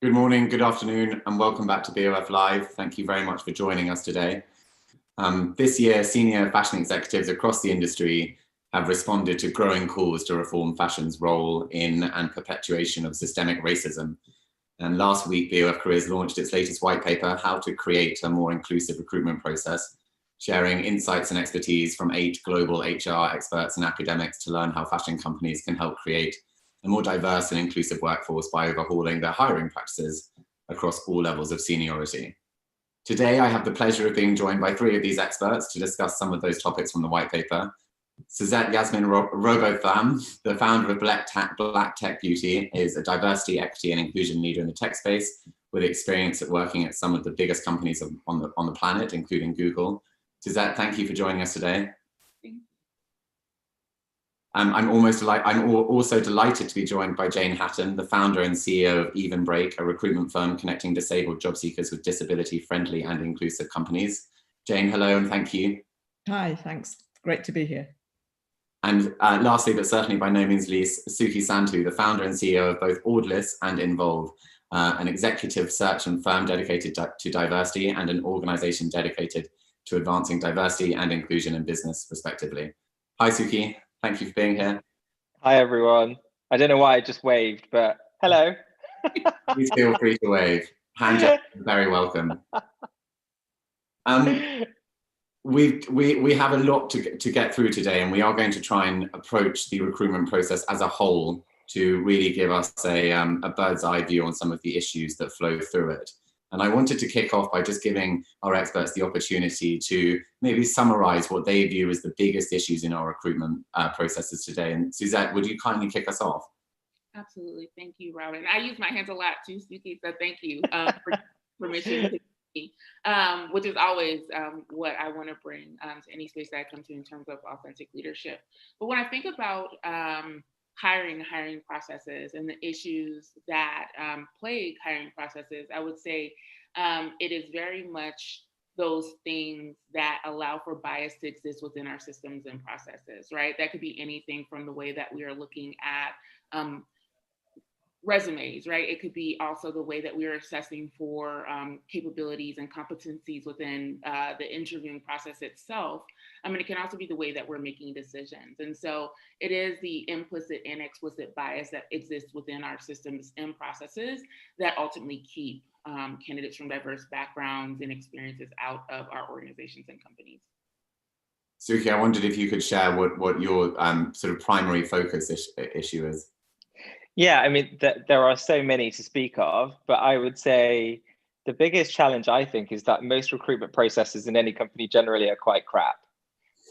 Good morning, good afternoon, and welcome back to BoF Live. Thank you very much for joining us today. This year, senior fashion executives across the industry have responded to growing calls to reform fashion's role in and perpetuation of systemic racism. And last week, BoF Careers launched its latest white paper, How to Create a More Inclusive Recruitment Process, sharing insights and expertise from 8 global HR experts and academics to learn how fashion companies can help create a more diverse and inclusive workforce by overhauling their hiring practices across all levels of seniority. Today, I have the pleasure of being joined by 3 of these experts to discuss some of those topics from the white paper. Suezette Yasmin Robotham, the founder of BlackTechBeauty, is a diversity, equity, and inclusion leader in the tech space with experience at working at some of the biggest companies on the planet, including Google. Suezette, thank you for joining us today. I'm also delighted to be joined by Jane Hatton, the founder and CEO of Evenbreak, a recruitment firm connecting disabled job seekers with disability-friendly and inclusive companies. Jane, hello and thank you. Hi, thanks. Great to be here. And lastly, but certainly by no means least, Suki Sandhu, the founder and CEO of both Audeliss and Involve, an executive search and firm dedicated to diversity and an organization dedicated to advancing diversity and inclusion in business, respectively. Hi, Suki. Thank you for being here. Hi, everyone. I don't know why I just waved, but hello. Please feel free to wave. Hand up, very welcome. We have a lot to get through today, and we are going to try and approach the recruitment process as a whole to really give us a bird's eye view on some of the issues that flow through it. And I wanted to kick off by just giving our experts the opportunity to maybe summarize what they view as the biggest issues in our recruitment processes today. And Suezette, would you kindly kick us off? Absolutely. Thank you, Robin. I use my hands a lot too, Suki, so thank you for permission to me, which is always what I want to bring to any space that I come to in terms of authentic leadership. But when I think about hiring processes and the issues that plague hiring processes, I would say it is very much those things that allow for bias to exist within our systems and processes, right? That could be anything from the way that we are looking at resumes, right? It could be also the way that we are assessing for capabilities and competencies within the interviewing process itself. And it can also be the way that we're making decisions. And so it is the implicit and explicit bias that exists within our systems and processes that ultimately keep candidates from diverse backgrounds and experiences out of our organizations and companies. Suki, I wondered if you could share what your sort of primary focus issue is. Yeah, there are so many to speak of, but I would say the biggest challenge, I think, is that most recruitment processes in any company generally are quite crap.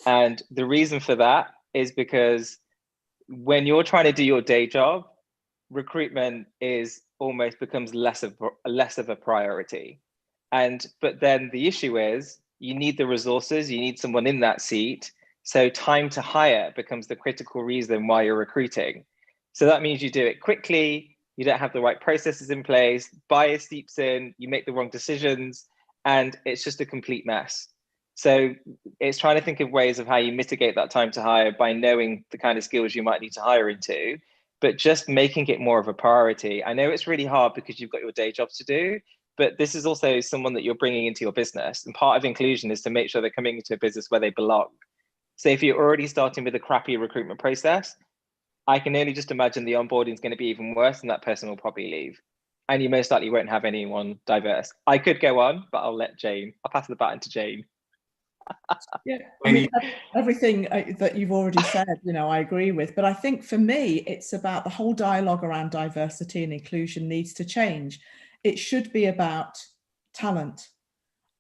And the reason for that is because when you're trying to do your day job, recruitment almost becomes less of a priority. But then the issue is you need the resources, you need someone in that seat. So time to hire becomes the critical reason why you're recruiting. So that means you do it quickly, you don't have the right processes in place, bias seeps in, you make the wrong decisions, and it's just a complete mess. So it's trying to think of ways of how you mitigate that time to hire by knowing the kind of skills you might need to hire into, but just making it more of a priority. I know it's really hard because you've got your day jobs to do, but this is also someone that you're bringing into your business. And part of inclusion is to make sure they're coming into a business where they belong. So if you're already starting with a crappy recruitment process, I can only just imagine the onboarding is going to be even worse and that person will probably leave. And you most likely won't have anyone diverse. I could go on, but I'll pass the baton to Jane. Yeah, everything that you've already said, I agree with. But I think for me, it's about the whole dialogue around diversity and inclusion needs to change. It should be about talent.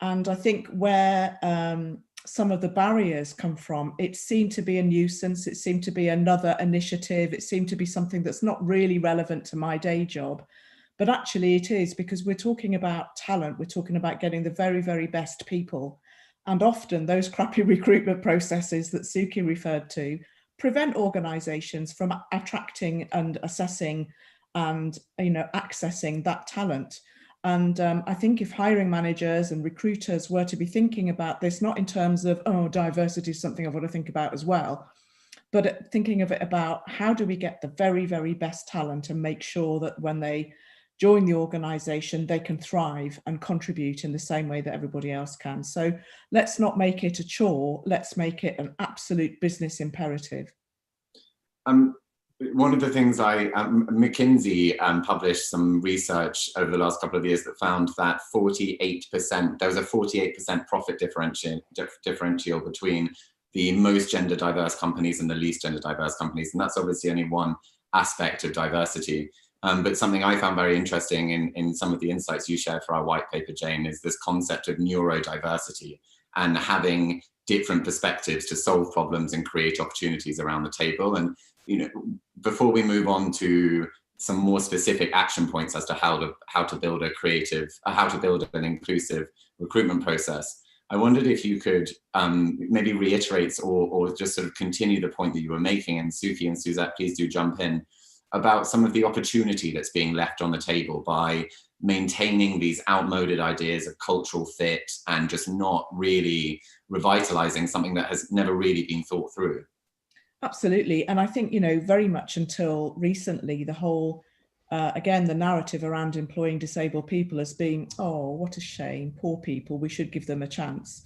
And I think where some of the barriers come from, it seemed to be a nuisance, it seemed to be another initiative, it seemed to be something that's not really relevant to my day job. But actually it is, because we're talking about talent, we're talking about getting the very, very best people. And often those crappy recruitment processes that Suki referred to prevent organizations from attracting and assessing and accessing that talent. And I think if hiring managers and recruiters were to be thinking about this, not in terms of, diversity is something I've got to think about as well, but thinking of it about how do we get the very, very best talent and make sure that when they join the organization, they can thrive and contribute in the same way that everybody else can. So let's not make it a chore, let's make it an absolute business imperative. One of the things McKinsey published some research over the last couple of years that found that 48%, there was a 48% profit differential between the most gender diverse companies and the least gender diverse companies. And that's obviously only one aspect of diversity. But something I found very interesting in some of the insights you shared for our white paper, Jane, is this concept of neurodiversity and having different perspectives to solve problems and create opportunities around the table. And before we move on to some more specific action points as to how to build an inclusive recruitment process, I wondered if you could maybe reiterate or just sort of continue the point that you were making, and Suki and Suezette, please do jump in, about some of the opportunity that's being left on the table by maintaining these outmoded ideas of cultural fit and just not really revitalizing something that has never really been thought through. Absolutely. And I think, very much until recently, the whole, again, the narrative around employing disabled people as being, oh, what a shame, poor people, we should give them a chance.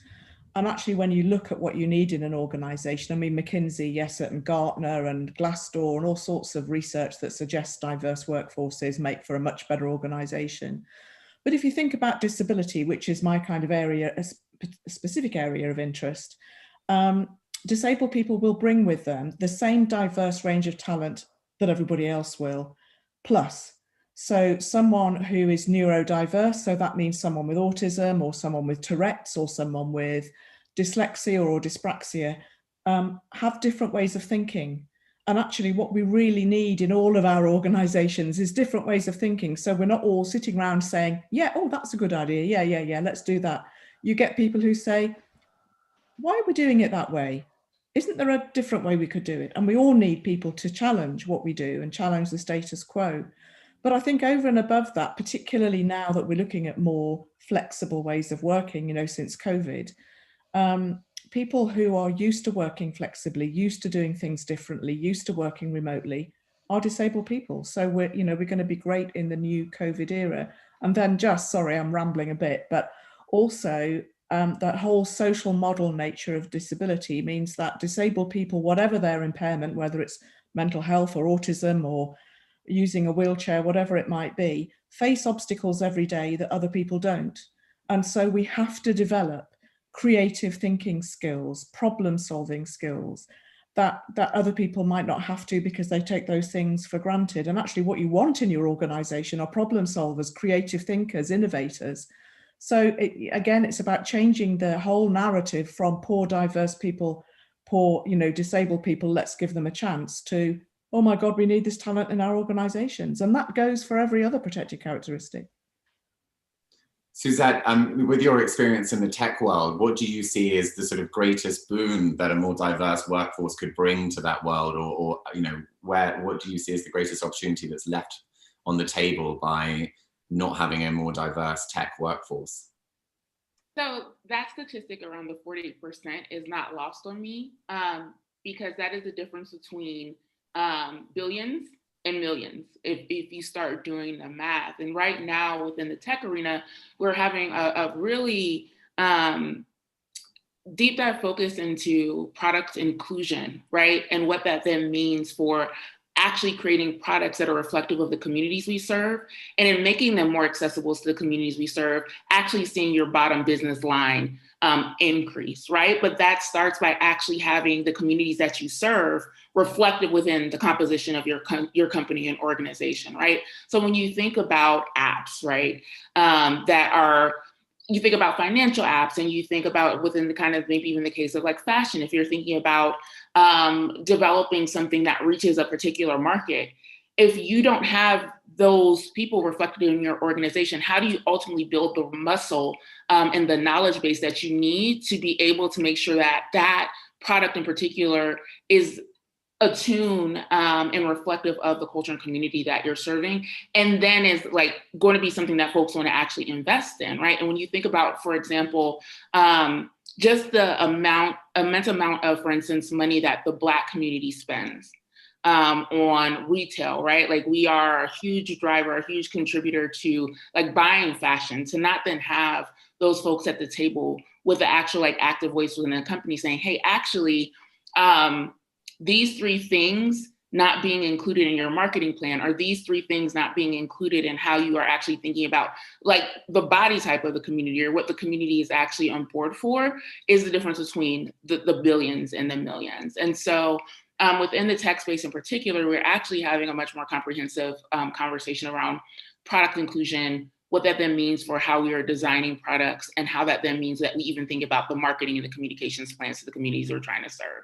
And actually, when you look at what you need in an organization, I mean, McKinsey, yes, and Gartner and Glassdoor and all sorts of research that suggests diverse workforces make for a much better organization. But if you think about disability, which is my kind of area, a specific area of interest, disabled people will bring with them the same diverse range of talent that everybody else will, plus. So someone who is neurodiverse, so that means someone with autism or someone with Tourette's or someone with dyslexia or dyspraxia, have different ways of thinking. And actually what we really need in all of our organizations is different ways of thinking. So we're not all sitting around saying, yeah, oh, that's a good idea. Yeah, let's do that. You get people who say, why are we doing it that way? Isn't there a different way we could do it? And we all need people to challenge what we do and challenge the status quo. But I think over and above that, particularly now that we're looking at more flexible ways of working, since COVID, people who are used to working flexibly, used to doing things differently, used to working remotely, are disabled people. So we're going to be great in the new COVID era. And then sorry, I'm rambling a bit, but also that whole social model nature of disability means that disabled people, whatever their impairment, whether it's mental health or autism or using a wheelchair, whatever it might be, face obstacles every day that other people don't. And so we have to develop creative thinking skills, problem solving skills that other people might not have to because they take those things for granted. And actually what you want in your organization are problem solvers, creative thinkers, innovators. So again, it's about changing the whole narrative from poor diverse people, poor, disabled people, let's give them a chance, to, oh my God, we need this talent in our organizations. And that goes for every other protected characteristic. Suezette, with your experience in the tech world, what do you see as the sort of greatest boon that a more diverse workforce could bring to that world? Or what do you see as the greatest opportunity that's left on the table by not having a more diverse tech workforce? So that statistic around the 48% is not lost on me, because that is the difference between billions and millions if you start doing the math. And right now within the tech arena, we're having a really deep dive focus into product inclusion, right? And what that then means for actually creating products that are reflective of the communities we serve, and in making them more accessible to the communities we serve, actually seeing your bottom business line increase, right? But that starts by actually having the communities that you serve reflected within the composition of your company and organization, right? So when you think about apps, right, you think about financial apps, and you think about within the kind of maybe even the case of like fashion, if you're thinking about developing something that reaches a particular market, if you don't have those people reflected in your organization, how do you ultimately build the muscle and the knowledge base that you need to be able to make sure that that product in particular is attuned and reflective of the culture and community that you're serving, and then is like going to be something that folks want to actually invest in, right? And when you think about, for example, just the immense amount of, for instance, money that the Black community spends on retail, right? Like we are a huge driver, a huge contributor to like buying fashion, to not then have those folks at the table with the actual like active voice within the company saying, hey, actually, these three things not being included in your marketing plan, or these three things not being included in how you are actually thinking about like the body type of the community or what the community is actually on board for, is the difference between the billions and the millions. And so within the tech space in particular, we're actually having a much more comprehensive conversation around product inclusion, what that then means for how we are designing products, and how that then means that we even think about the marketing and the communications plans to the communities we're trying to serve.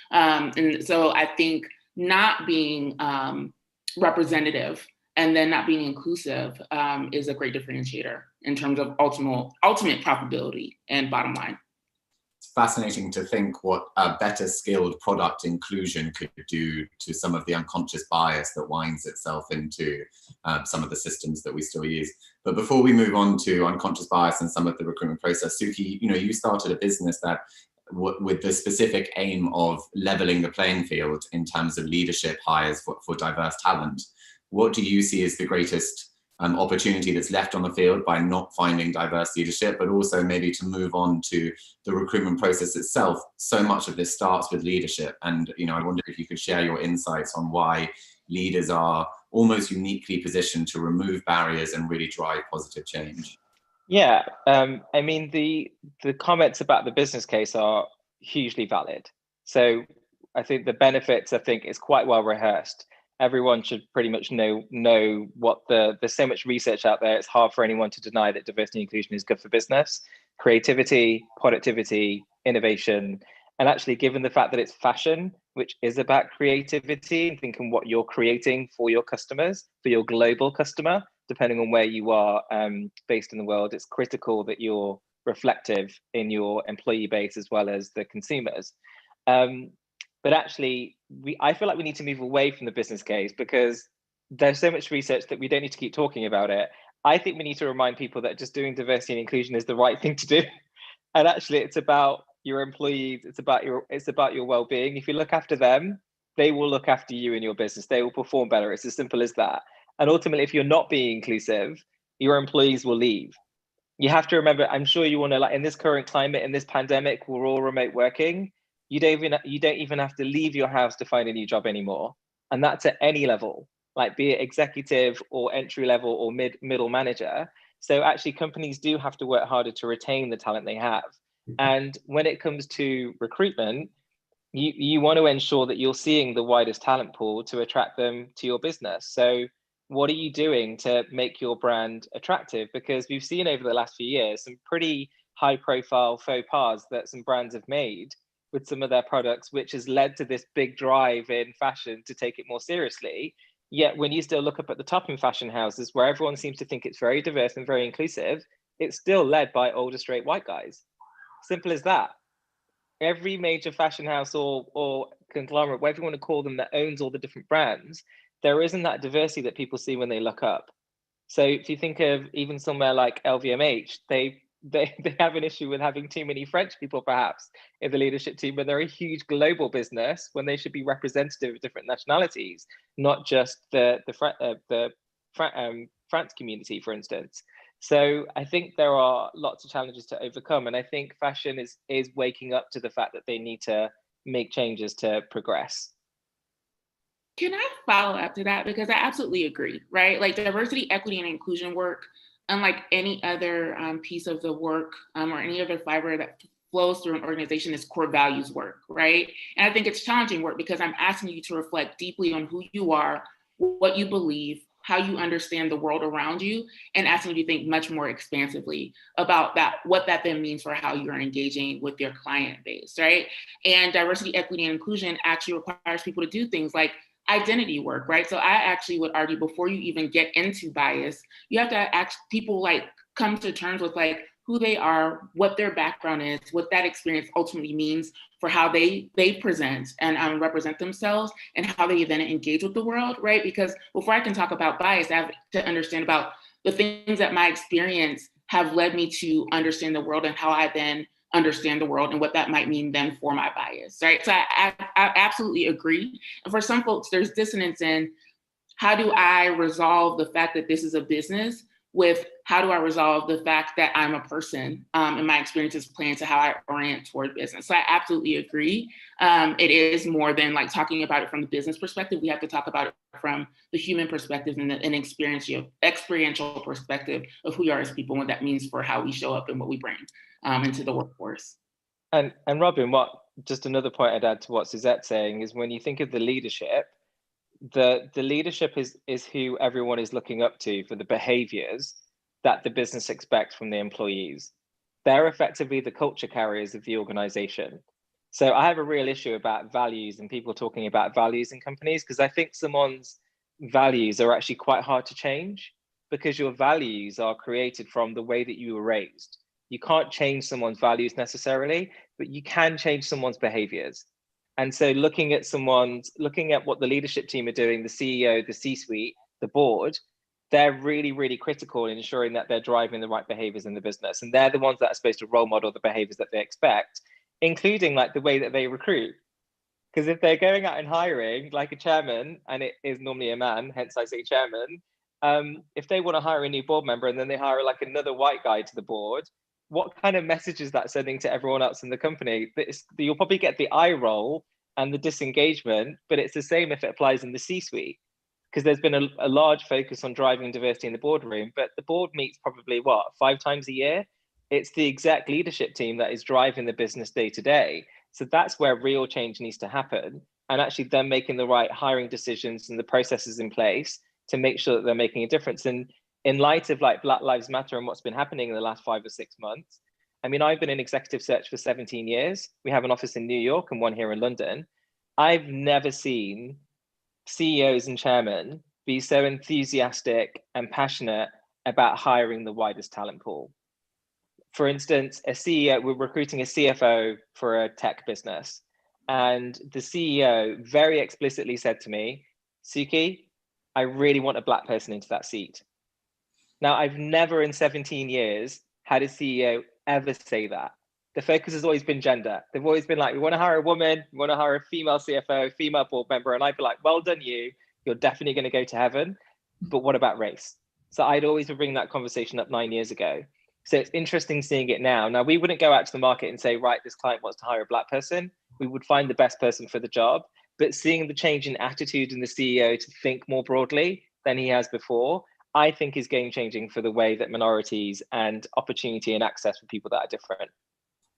And so I think not being representative and then not being inclusive is a great differentiator in terms of ultimate profitability and bottom line. It's fascinating to think what a better skilled product inclusion could do to some of the unconscious bias that winds itself into some of the systems that we still use. But before we move on to unconscious bias and some of the recruitment process, Suki, you started a business that with the specific aim of leveling the playing field in terms of leadership hires for diverse talent. What do you see as the greatest opportunity that's left on the field by not finding diverse leadership, but also maybe to move on to the recruitment process itself? So much of this starts with leadership. And, I wonder if you could share your insights on why leaders are almost uniquely positioned to remove barriers and really drive positive change. Yeah, I mean, the comments about the business case are hugely valid. So I think the benefits, is quite well rehearsed. Everyone should pretty much know what there's so much research out there. It's hard for anyone to deny that diversity and inclusion is good for business, creativity, productivity, innovation. And actually, given the fact that it's fashion, which is about creativity and thinking what you're creating for your customers, for your global customer, depending on where you are based in the world, it's critical that you're reflective in your employee base as well as the consumers. But actually, I feel like we need to move away from the business case because there's so much research that we don't need to keep talking about it. I think we need to remind people that just doing diversity and inclusion is the right thing to do. And actually, it's about your employees. It's about your well-being. If you look after them, they will look after you in your business. They will perform better. It's as simple as that. And ultimately, if you're not being inclusive, your employees will leave. You have to remember, I'm sure you want to, like in this current climate, in this pandemic, we're all remote working. You don't even have to leave your house to find a new job anymore. And that's at any level, like be it executive or entry level or middle manager. So actually companies do have to work harder to retain the talent they have. And when it comes to recruitment, you want to ensure that you're seeing the widest talent pool to attract them to your business. So what are you doing to make your brand attractive? Because we've seen over the last few years some pretty high profile faux pas that some brands have made with some of their products, which has led to this big drive in fashion to take it more seriously. Yet when you still look up at the top in fashion houses where everyone seems to think it's very diverse and very inclusive, it's still led by older straight white guys. Simple as that. Every major fashion house or conglomerate, whatever you want to call them, that owns all the different brands, there isn't that diversity that people see when they look up. So if you think of even somewhere like LVMH, they have an issue with having too many French people perhaps in the leadership team, but they're a huge global business when they should be representative of different nationalities, not just the France community, for instance. So I think there are lots of challenges to overcome. And I think fashion is waking up to the fact that they need to make changes to progress. Can I follow up to that? Because I absolutely agree, right? Like diversity, equity, and inclusion work, unlike any other piece of the work or any other fiber that flows through an organization, is core values work, right? And I think it's challenging work because I'm asking you to reflect deeply on who you are, what you believe, how you understand the world around you, and asking you to think much more expansively about that, what that then means for how you're engaging with your client base, right? And diversity, equity, and inclusion actually requires people to do things like identity work, right? So I actually would argue before you even get into bias, you have to ask people like come to terms with like who they are, what their background is, what that experience ultimately means for how they present and represent themselves and how they then engage with the world, right? Because before I can talk about bias, I have to understand about the things that my experience have led me to understand the world and how I then understand the world and what that might mean then for my bias, right? So I absolutely agree. And for some folks, there's dissonance in how do I resolve the fact that this is a business with how do I resolve the fact that I'm a person and my experiences play into how I orient toward business. So I absolutely agree. It is more than like talking about it from the business perspective. We have to talk about it from the human perspective and an experiential perspective of who we are as people and what that means for how we show up and what we bring into the workforce. And Robin, just another point I'd add to what Suzette's saying is when you think of the leadership, the leadership is who everyone is looking up to for the behaviors that the business expects from the employees. They're effectively the culture carriers of the organization. So I have a real issue about values and people talking about values in companies, because I think someone's values are actually quite hard to change because your values are created from the way that you were raised. You can't change someone's values necessarily, but you can change someone's behaviors. And so looking at what the leadership team are doing, the CEO, the C-suite, the board, they're really, really critical in ensuring that they're driving the right behaviors in the business. And they're the ones that are supposed to role model the behaviors that they expect, including like the way that they recruit. Because if they're going out and hiring like a chairman, and it is normally a man, hence I say chairman, if they want to hire a new board member and then they hire like another white guy to the board, what kind of message is that sending to everyone else in the company? You'll probably get the eye roll and the disengagement, but it's the same if it applies in the C-suite, because there's been a large focus on driving diversity in the boardroom, but the board meets probably 5 times a year. It's the exec leadership team that is driving the business day to day. So that's where real change needs to happen. And actually them making the right hiring decisions and the processes in place to make sure that they're making a difference. And in light of like Black Lives Matter and what's been happening in the last 5 or 6 months, I mean, I've been in executive search for 17 years. We have an office in New York and one here in London. I've never seen CEOs and chairmen be so enthusiastic and passionate about hiring the widest talent pool. For instance, a CEO, we're recruiting a CFO for a tech business. And the CEO very explicitly said to me, Suki, I really want a Black person into that seat. Now, I've never in 17 years had a CEO ever say that. The focus has always been gender. They've always been like, we want to hire a woman, we want to hire a female CFO, female board member. And I'd be like, well done you, you're definitely going to go to heaven. But what about race? So I'd always bring that conversation up 9 years ago. So it's interesting seeing it now. Now, we wouldn't go out to the market and say, right, this client wants to hire a Black person. We would find the best person for the job. But seeing the change in attitude in the CEO to think more broadly than he has before, I think is game changing for the way that minorities and opportunity and access for people that are different.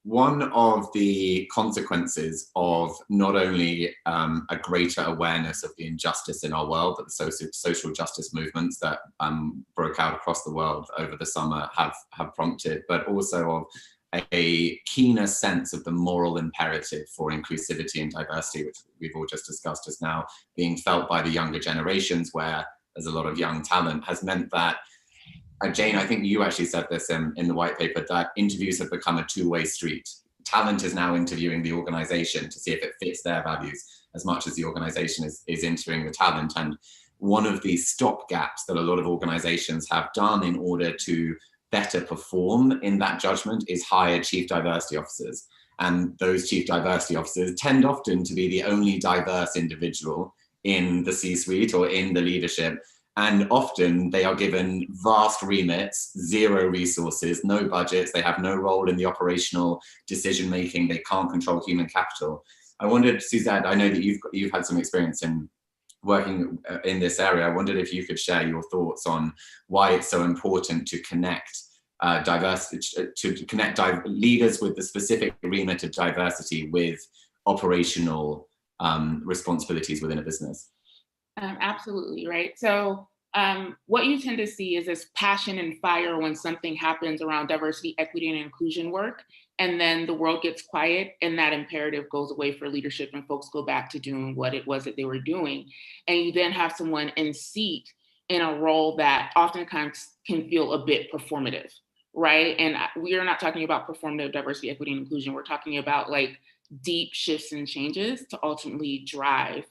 One of the consequences of not only a greater awareness of the injustice in our world that the social justice movements that broke out across the world over the summer have prompted, but also of a keener sense of the moral imperative for inclusivity and diversity, which we've all just discussed, is now being felt by the younger generations, where there's a lot of young talent, has meant that Jane, I think you actually said this in the white paper, that interviews have become a two-way street. Talent is now interviewing the organization to see if it fits their values as much as the organization is interviewing the talent. And one of the stopgaps that a lot of organizations have done in order to better perform in that judgment is hire chief diversity officers. And those chief diversity officers tend often to be the only diverse individual in the C-suite or in the leadership. And often they are given vast remits, zero resources, no budgets, they have no role in the operational decision-making, they can't control human capital. I wondered, Suezette, I know that you've had some experience in working in this area. I wondered if you could share your thoughts on why it's so important to connect leaders with the specific remit of diversity with operational responsibilities within a business. Absolutely, right. So what you tend to see is this passion and fire when something happens around diversity, equity, and inclusion work, and then the world gets quiet and that imperative goes away for leadership and folks go back to doing what it was that they were doing. And you then have someone in seat in a role that oftentimes can feel a bit performative, right? And we are not talking about performative diversity, equity, and inclusion. We're talking about like deep shifts and changes to ultimately drive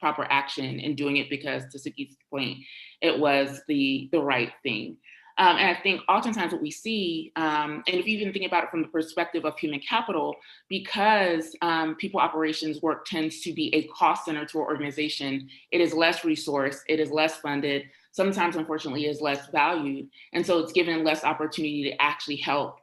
proper action and doing it because, to Suki's point, it was the right thing. And I think oftentimes what we see, and if you even think about it from the perspective of human capital, because people operations work tends to be a cost center to our organization, it is less resourced, it is less funded, sometimes unfortunately is less valued. And so it's given less opportunity to actually help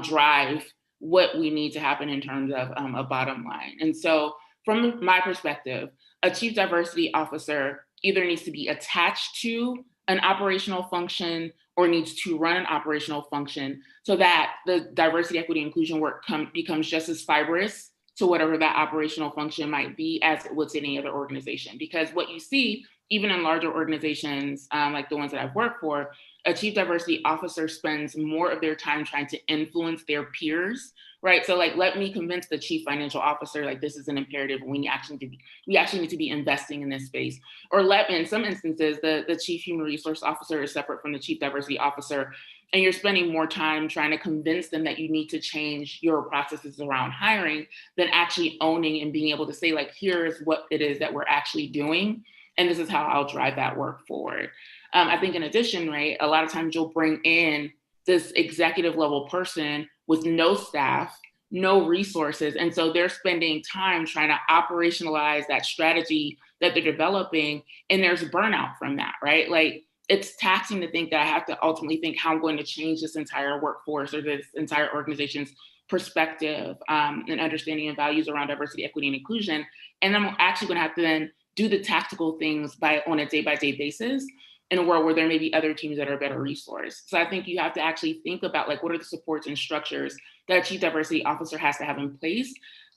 drive what we need to happen in terms of a bottom line. And so from my perspective, a chief diversity officer either needs to be attached to an operational function or needs to run an operational function so that the diversity, equity, inclusion work becomes just as fibrous to whatever that operational function might be as it would to any other organization. Because what you see, even in larger organizations like the ones that I've worked for, a chief diversity officer spends more of their time trying to influence their peers, right? So like, let me convince the chief financial officer, like this is an imperative, we actually need to be investing in this space. Or in some instances, the chief human resource officer is separate from the chief diversity officer, and you're spending more time trying to convince them that you need to change your processes around hiring than actually owning and being able to say, like, here's what it is that we're actually doing, and this is how I'll drive that work forward. I think in addition, right, a lot of times you'll bring in this executive level person with no staff, no resources. And so they're spending time trying to operationalize that strategy that they're developing. And there's burnout from that, right? Like, it's taxing to think that I have to ultimately think how I'm going to change this entire workforce or this entire organization's perspective and understanding and values around diversity, equity, and inclusion. And I'm actually going to have to then do the tactical things on a day-by-day basis in a world where there may be other teams that are better resourced. So I think you have to actually think about, like, what are the supports and structures that a chief diversity officer has to have in place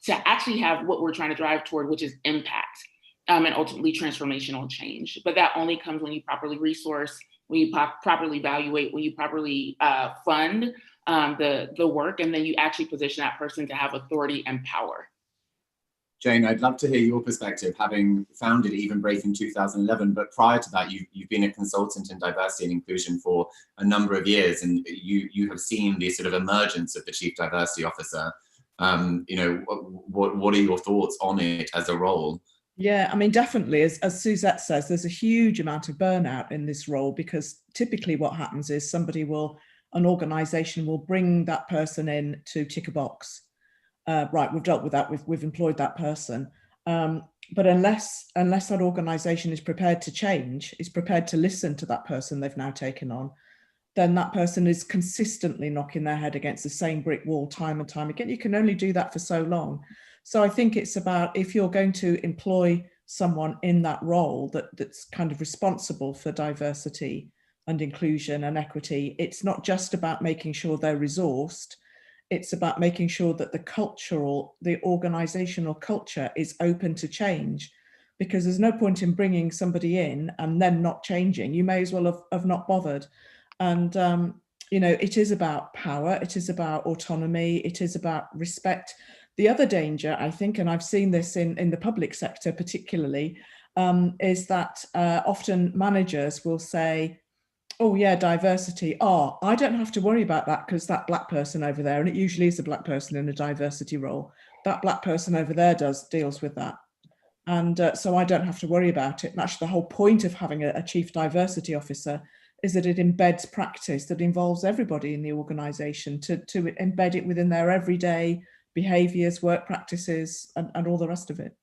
to actually have what we're trying to drive toward, which is impact and ultimately transformational change. But that only comes when you properly resource, when you properly evaluate, when you properly fund the work, and then you actually position that person to have authority and power. Jane, I'd love to hear your perspective, having founded Evenbreak in 2011, but prior to that, you've been a consultant in diversity and inclusion for a number of years, and you have seen the sort of emergence of the Chief Diversity Officer. You know, what are your thoughts on it as a role? Yeah, I mean, definitely, as Suezette says, there's a huge amount of burnout in this role, because typically what happens is an organization will bring that person in to tick a box. Right, we've dealt with that, we've employed that person. But unless that organization is prepared to change, is prepared to listen to that person they've now taken on, then that person is consistently knocking their head against the same brick wall time and time again. You can only do that for so long. So I think it's about, if you're going to employ someone in that role that's kind of responsible for diversity and inclusion and equity, it's not just about making sure they're resourced. It's about making sure that the organizational culture is open to change, because there's no point in bringing somebody in and then not changing. You may as well have not bothered. And, you know, it is about power. It is about autonomy. It is about respect. The other danger, I think, and I've seen this in the public sector particularly, is that often managers will say, oh yeah, diversity. Oh, I don't have to worry about that because that black person over there, and it usually is a black person in a diversity role, that black person over there deals with that. And so I don't have to worry about it. And actually the whole point of having a chief diversity officer is that it embeds practice that involves everybody in the organization, to embed it within their everyday behaviors, work practices, and all the rest of it.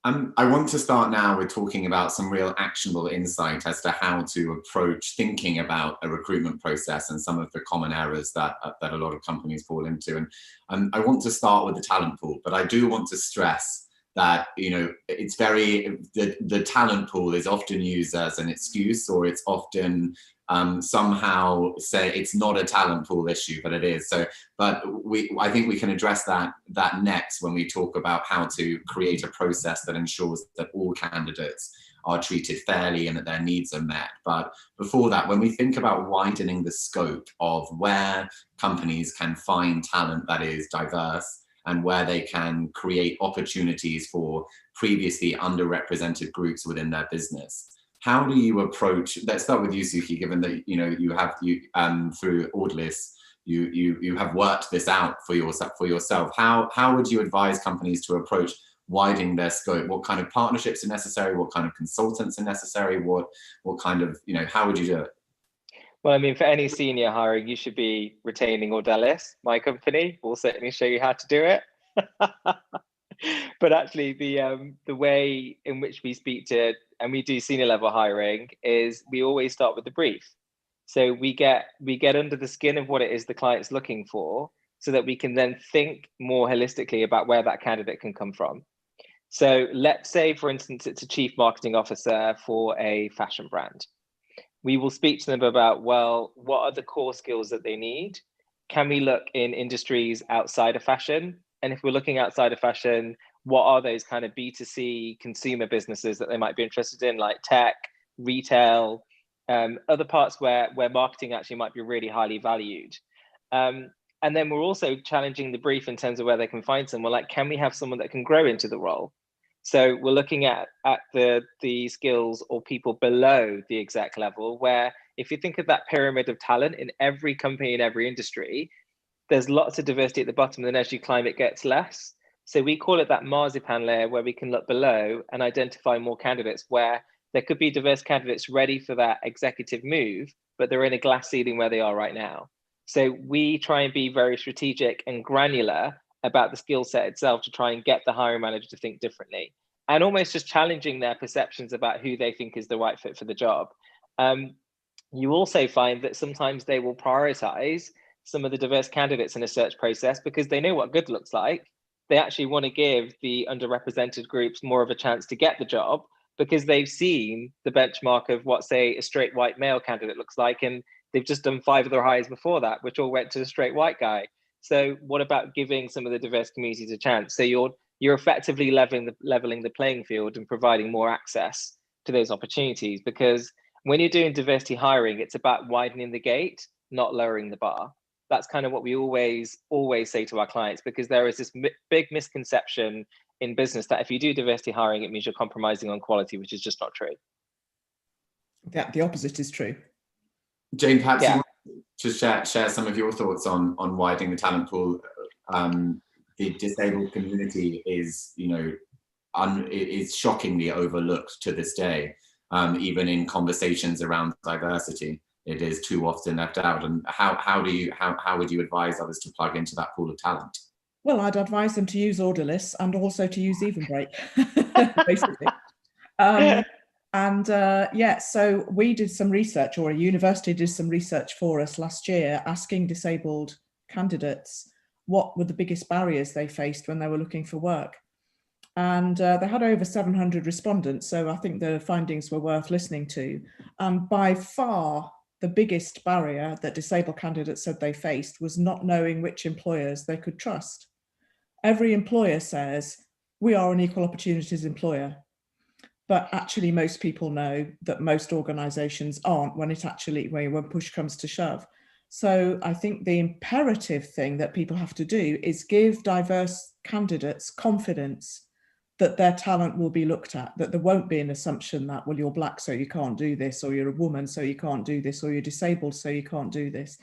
I want to start now with talking about some real actionable insight as to how to approach thinking about a recruitment process and some of the common errors that a lot of companies fall into. And I want to start with the talent pool, but I do want to stress that, you know, it's the talent pool is often used as an excuse, or it's often somehow say it's not a talent pool issue, but it is. So, but I think we can address that next when we talk about how to create a process that ensures that all candidates are treated fairly and that their needs are met. But before that, when we think about widening the scope of where companies can find talent that is diverse, and where they can create opportunities for previously underrepresented groups within their business, how do you approach? Let's start with you, Suki. Given that you have through Audeliss, you have worked this out for yourself. How would you advise companies to approach widening their scope? What kind of partnerships are necessary? What kind of consultants are necessary? What kind of how would you do it? Well, I mean, for any senior hiring, you should be retaining Audeliss, my company. We'll certainly show you how to do it. But actually, the way in which we speak to, and we do senior level hiring, is we always start with the brief. So we get under the skin of what it is the client's looking for, so that we can then think more holistically about where that candidate can come from. So let's say, for instance, it's a chief marketing officer for a fashion brand. We will speak to them about, well, what are the core skills that they need? Can we look in industries outside of fashion? And if we're looking outside of fashion, what are those kind of B2C consumer businesses that they might be interested in, like tech, retail, other parts where marketing actually might be really highly valued. And then we're also challenging the brief in terms of where they can find someone, like, can we have someone that can grow into the role? So we're looking at the skills or people below the exec level, where if you think of that pyramid of talent in every company, in every industry, there's lots of diversity at the bottom, and as you climb, it gets less. So we call it that marzipan layer, where we can look below and identify more candidates, where there could be diverse candidates ready for that executive move, but they're in a glass ceiling where they are right now. So we try and be very strategic and granular about the skill set itself to try and get the hiring manager to think differently, and almost just challenging their perceptions about who they think is the right fit for the job. You also find that sometimes they will prioritize some of the diverse candidates in a search process because they know what good looks like. They actually want to give the underrepresented groups more of a chance to get the job because they've seen the benchmark of what, say, a straight white male candidate looks like, and they've just done 5 of their hires before that, which all went to the straight white guy. So what about giving some of the diverse communities a chance? So you're effectively leveling the playing field and providing more access to those opportunities, because when you're doing diversity hiring, it's about widening the gate, not lowering the bar. That's kind of what we always say to our clients, because there is this big misconception in business that if you do diversity hiring, it means you're compromising on quality, which is just not true. Yeah, the opposite is true. Jane, perhaps you want to share some of your thoughts on widening the talent pool. The disabled community is, is shockingly overlooked to this day. Even in conversations around diversity, it is too often left out. And how would you advise others to plug into that pool of talent? Well, I'd advise them to use Audeliss and also to use Evenbreak, basically. So we did some research, or a university did some research for us last year, asking disabled candidates what were the biggest barriers they faced when they were looking for work. And they had over 700 respondents, so I think the findings were worth listening to. And by far, the biggest barrier that disabled candidates said they faced was not knowing which employers they could trust. Every employer says, we are an equal opportunities employer. But actually, most people know that most organisations aren't when push comes to shove. So I think the imperative thing that people have to do is give diverse candidates confidence that their talent will be looked at, that there won't be an assumption that, well, you're black, so you can't do this, or you're a woman, so you can't do this, or you're disabled, so you can't do this.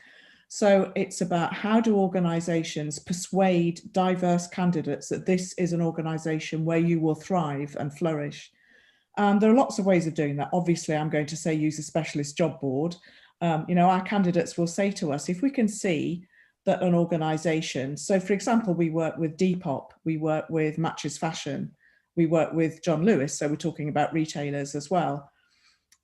So it's about, how do organisations persuade diverse candidates that this is an organisation where you will thrive and flourish? There are lots of ways of doing that. Obviously, I'm going to say use a specialist job board. Our candidates will say to us, if we can see that an organisation, so for example, we work with Depop, we work with Matches Fashion, we work with John Lewis, so we're talking about retailers as well.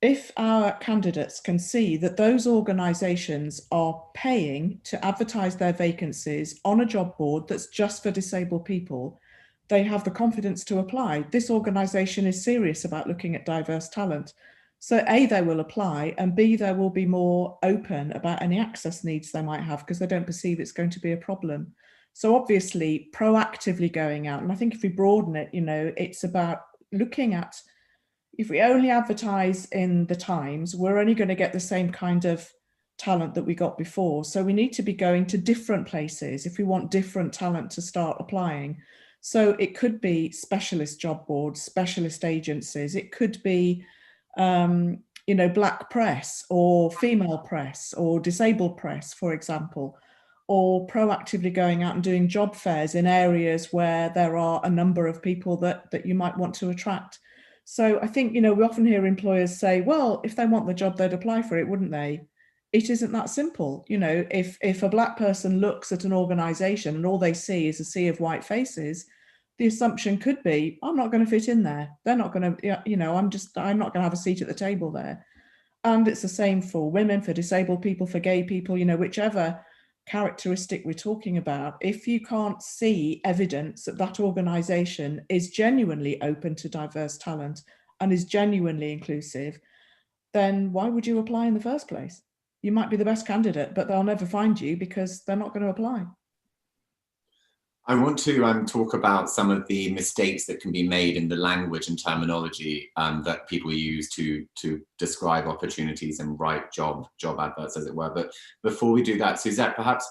If our candidates can see that those organisations are paying to advertise their vacancies on a job board that's just for disabled people, they have the confidence to apply. This organisation is serious about looking at diverse talent. So A, they will apply, and B, they will be more open about any access needs they might have because they don't perceive it's going to be a problem. So obviously, proactively going out, and I think if we broaden it, it's about looking at, if we only advertise in the Times, we're only going to get the same kind of talent that we got before. So we need to be going to different places if we want different talent to start applying. So it could be specialist job boards, specialist agencies. It could be, black press or female press or disabled press, for example, or proactively going out and doing job fairs in areas where there are a number of people that you might want to attract. So I think, we often hear employers say, well, if they want the job, they'd apply for it, wouldn't they? it isn't that simple. You know, if a Black person looks at an organization and all they see is a sea of white faces, the assumption could be, I'm not going to fit in there. They're not going to, you know, I'm not going to have a seat at the table there. And it's the same for women, for disabled people, for gay people, you know, whichever characteristic we're talking about. If you can't see evidence that that organization is genuinely open to diverse talent and is genuinely inclusive, then why would you apply in the first place? You might be the best candidate, but they'll never find you because they're not going to apply. I want to talk about some of the mistakes that can be made in the language and terminology that people use to describe opportunities and write job adverts, as it were. But before we do that, Suezette, perhaps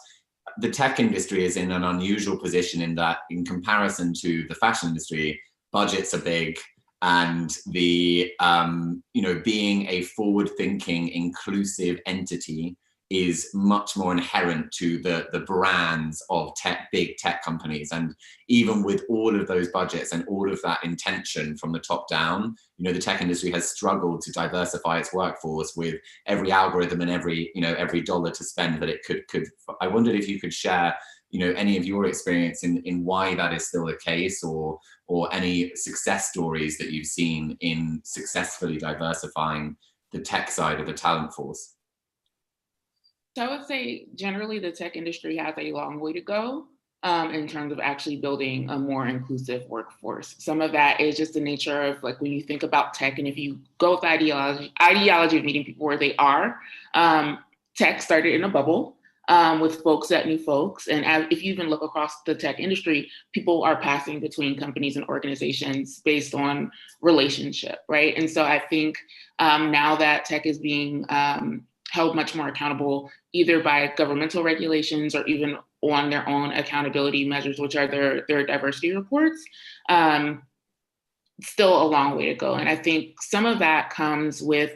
the tech industry is in an unusual position in that, in comparison to the fashion industry, budgets are big, and the you know, being a forward-thinking, inclusive entity is much more inherent to the brands of big tech companies. And even with all of those budgets and all of that intention from the top down, you know, the tech industry has struggled to diversify its workforce with every algorithm and every dollar to spend that it could. I wondered if you could share, you know, any of your experience in why that is still the case, or any success stories that you've seen in successfully diversifying the tech side of the talent force. So I would say generally the tech industry has a long way to go in terms of actually building a more inclusive workforce. Some of that is just the nature of, like, when you think about tech, and if you go with the ideology of meeting people where they are, tech started in a bubble with folks that knew folks. And if you even look across the tech industry, people are passing between companies and organizations based on relationship, right? And so I think now that tech is being held much more accountable, either by governmental regulations or even on their own accountability measures, which are their diversity reports, still a long way to go. And I think some of that comes with,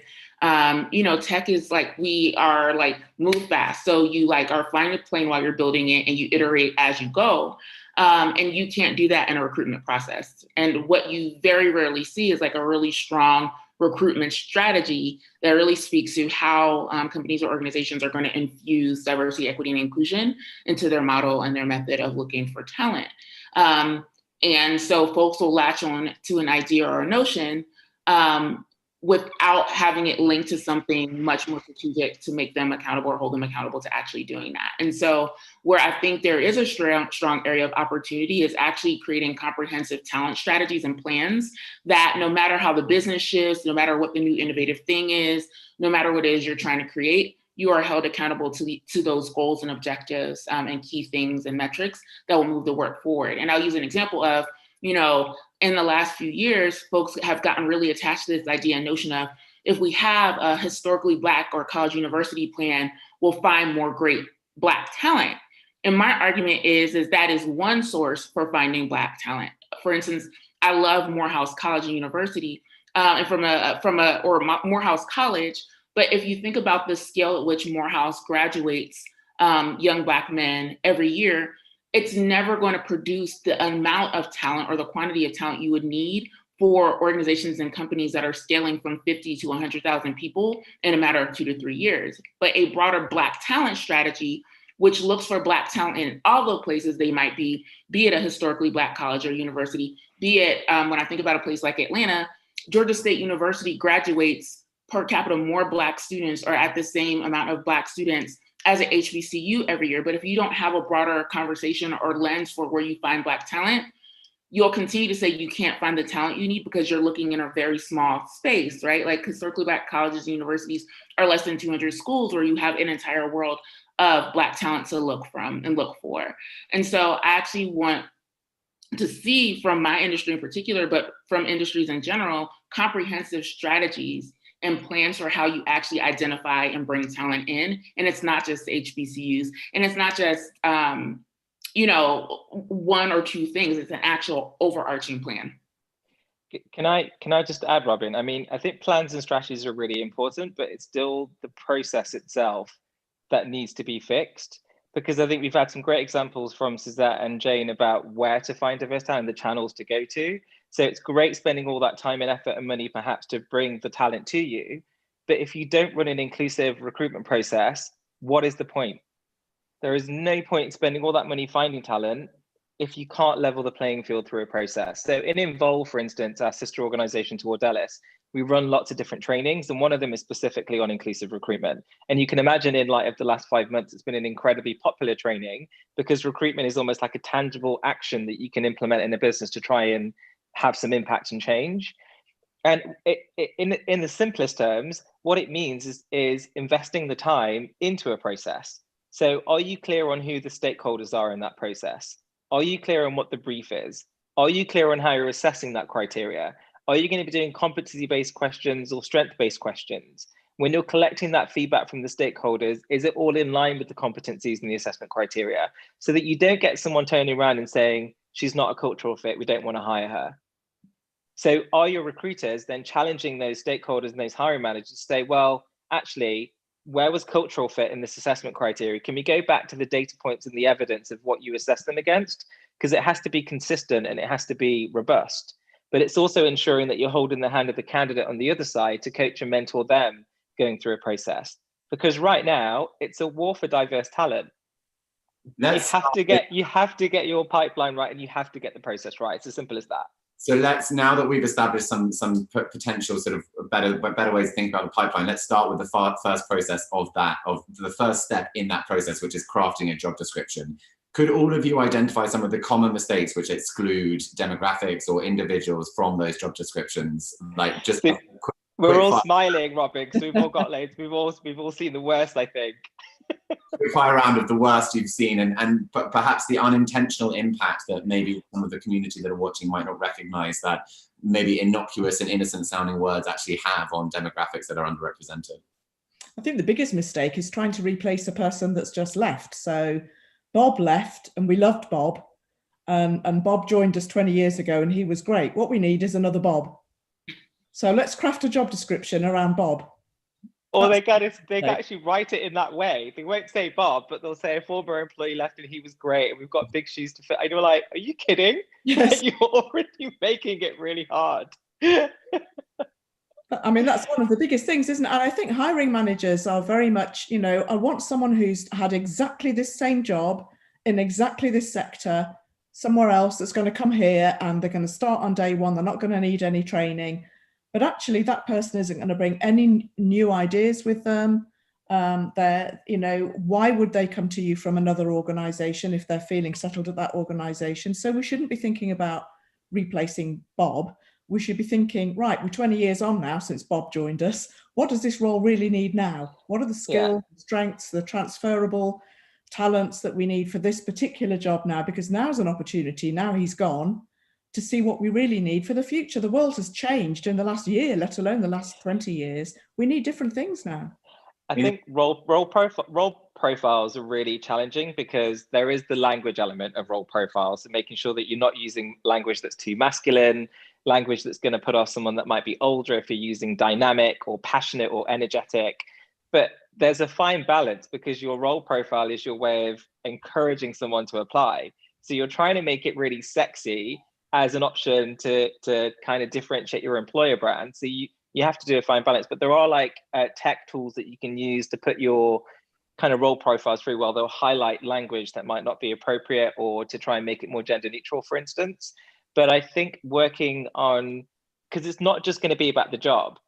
you know, tech is like, we are like, move fast. So you like are flying a plane while you're building it and you iterate as you go. And you can't do that in a recruitment process. And what you very rarely see is like a really strong recruitment strategy that really speaks to how companies or organizations are going to infuse diversity, equity, and inclusion into their model and their method of looking for talent. And so folks will latch on to an idea or a notion without having it linked to something much more strategic to make them accountable or hold them accountable to actually doing that. And so where I think there is a strong area of opportunity is actually creating comprehensive talent strategies and plans that, no matter how the business shifts, no matter what the new innovative thing is, no matter what it is you're trying to create, you are held accountable to those goals and objectives and key things and metrics that will move the work forward. And I'll use an example of, you know, in the last few years, folks have gotten really attached to this idea and notion of, if we have a historically Black or college university plan, we'll find more great Black talent. And my argument is that is one source for finding Black talent. For instance, I love Morehouse College and University, or Morehouse College. But if you think about the scale at which Morehouse graduates young Black men every year, it's never going to produce the amount of talent or the quantity of talent you would need for organizations and companies that are scaling from 50 to 100,000 people in a matter of 2 to 3 years. But a broader Black talent strategy, which looks for Black talent in all the places they might be it a historically Black college or university, be it, when I think about a place like Atlanta, Georgia State University graduates per capita more Black students, or at the same amount of Black students as an HBCU every year. But if you don't have a broader conversation or lens for where you find Black talent, you'll continue to say you can't find the talent you need because you're looking in a very small space, right? Like historically Black colleges and universities are less than 200 schools where you have an entire world of Black talent to look from and look for. And so I actually want to see, from my industry in particular, but from industries in general, comprehensive strategies and plans for how you actually identify and bring talent in. And it's not just HBCUs, and it's not just, you know, one or two things. It's an actual overarching plan. Can I just add, Robin? I mean, I think plans and strategies are really important, but it's still the process itself that needs to be fixed. Because I think we've had some great examples from Suezette and Jane about where to find diverse talent and the channels to go to. So it's great spending all that time and effort and money perhaps to bring the talent to you. But if you don't run an inclusive recruitment process, what is the point? There is no point in spending all that money finding talent if you can't level the playing field through a process. So in Involve, for instance, our sister organization to Audeliss, we run lots of different trainings, and one of them is specifically on inclusive recruitment. And you can imagine in light of the last 5 months, it's been an incredibly popular training because recruitment is almost like a tangible action that you can implement in a business to try and have some impact and change. And in the simplest terms, what it means is investing the time into a process. So are you clear on who the stakeholders are in that process? Are you clear on what the brief is? Are you clear on how you're assessing that criteria? Are you going to be doing competency-based questions or strength-based questions? When you're collecting that feedback from the stakeholders, is it all in line with the competencies and the assessment criteria? So that you don't get someone turning around and saying, she's not a cultural fit, we don't want to hire her. So are your recruiters then challenging those stakeholders and those hiring managers to say, well, actually, where was cultural fit in this assessment criteria? Can we go back to the data points and the evidence of what you assess them against? Because it has to be consistent and it has to be robust. But it's also ensuring that you're holding the hand of the candidate on the other side to coach and mentor them going through a process. Because right now, it's a war for diverse talent. You have to get your pipeline right, and you have to get the process right. It's as simple as that. So let's, now that we've established some potential sort of better ways to think about the pipeline, let's start with the first process of the first step in that process, which is crafting a job description. Could all of you identify some of the common mistakes which exclude demographics or individuals from those job descriptions? Like, just we're all smiling, Robin, because we've all got loads. We've all seen the worst, I think. Quick fire round of the worst you've seen, and perhaps the unintentional impact that maybe some of the community that are watching might not recognize, that maybe innocuous and innocent sounding words actually have on demographics that are underrepresented. I think the biggest mistake is trying to replace a person that's just left. So Bob left, and we loved Bob, and Bob joined us 20 years ago, and he was great. What we need is another Bob. So let's craft a job description around Bob. Or they can actually write it in that way. They won't say Bob, but they'll say a former employee left and he was great and we've got big shoes to fill. And you're like, are you kidding? Yes. You're already making it really hard. I mean, that's one of the biggest things, isn't it? And I think hiring managers are very much, I want someone who's had exactly this same job in exactly this sector, somewhere else, that's going to come here and they're going to start on day one. They're not going to need any training. But actually, that person isn't going to bring any new ideas with them. Why would they come to you from another organization if they're feeling settled at that organization? So we shouldn't be thinking about replacing Bob. We should be thinking, right, we're 20 years on now since Bob joined us. What does this role really need now? What are the skills, strengths, the transferable talents that we need for this particular job now? Because now's an opportunity, now he's gone, to see what we really need for the future. The world has changed in the last year, let alone the last 20 years. We need different things now. I think role profiles are really challenging because there is the language element of role profiles, and making sure that you're not using language that's too masculine, language that's going to put off someone that might be older if you're using dynamic or passionate or energetic. But there's a fine balance because your role profile is your way of encouraging someone to apply. So you're trying to make it really sexy as an option to kind of differentiate your employer brand. So you have to do a fine balance, but there are like tech tools that you can use to put your kind of role profiles through. Well, they'll highlight language that might not be appropriate, or to try and make it more gender neutral, for instance. But I think working on, because it's not just going to be about the job,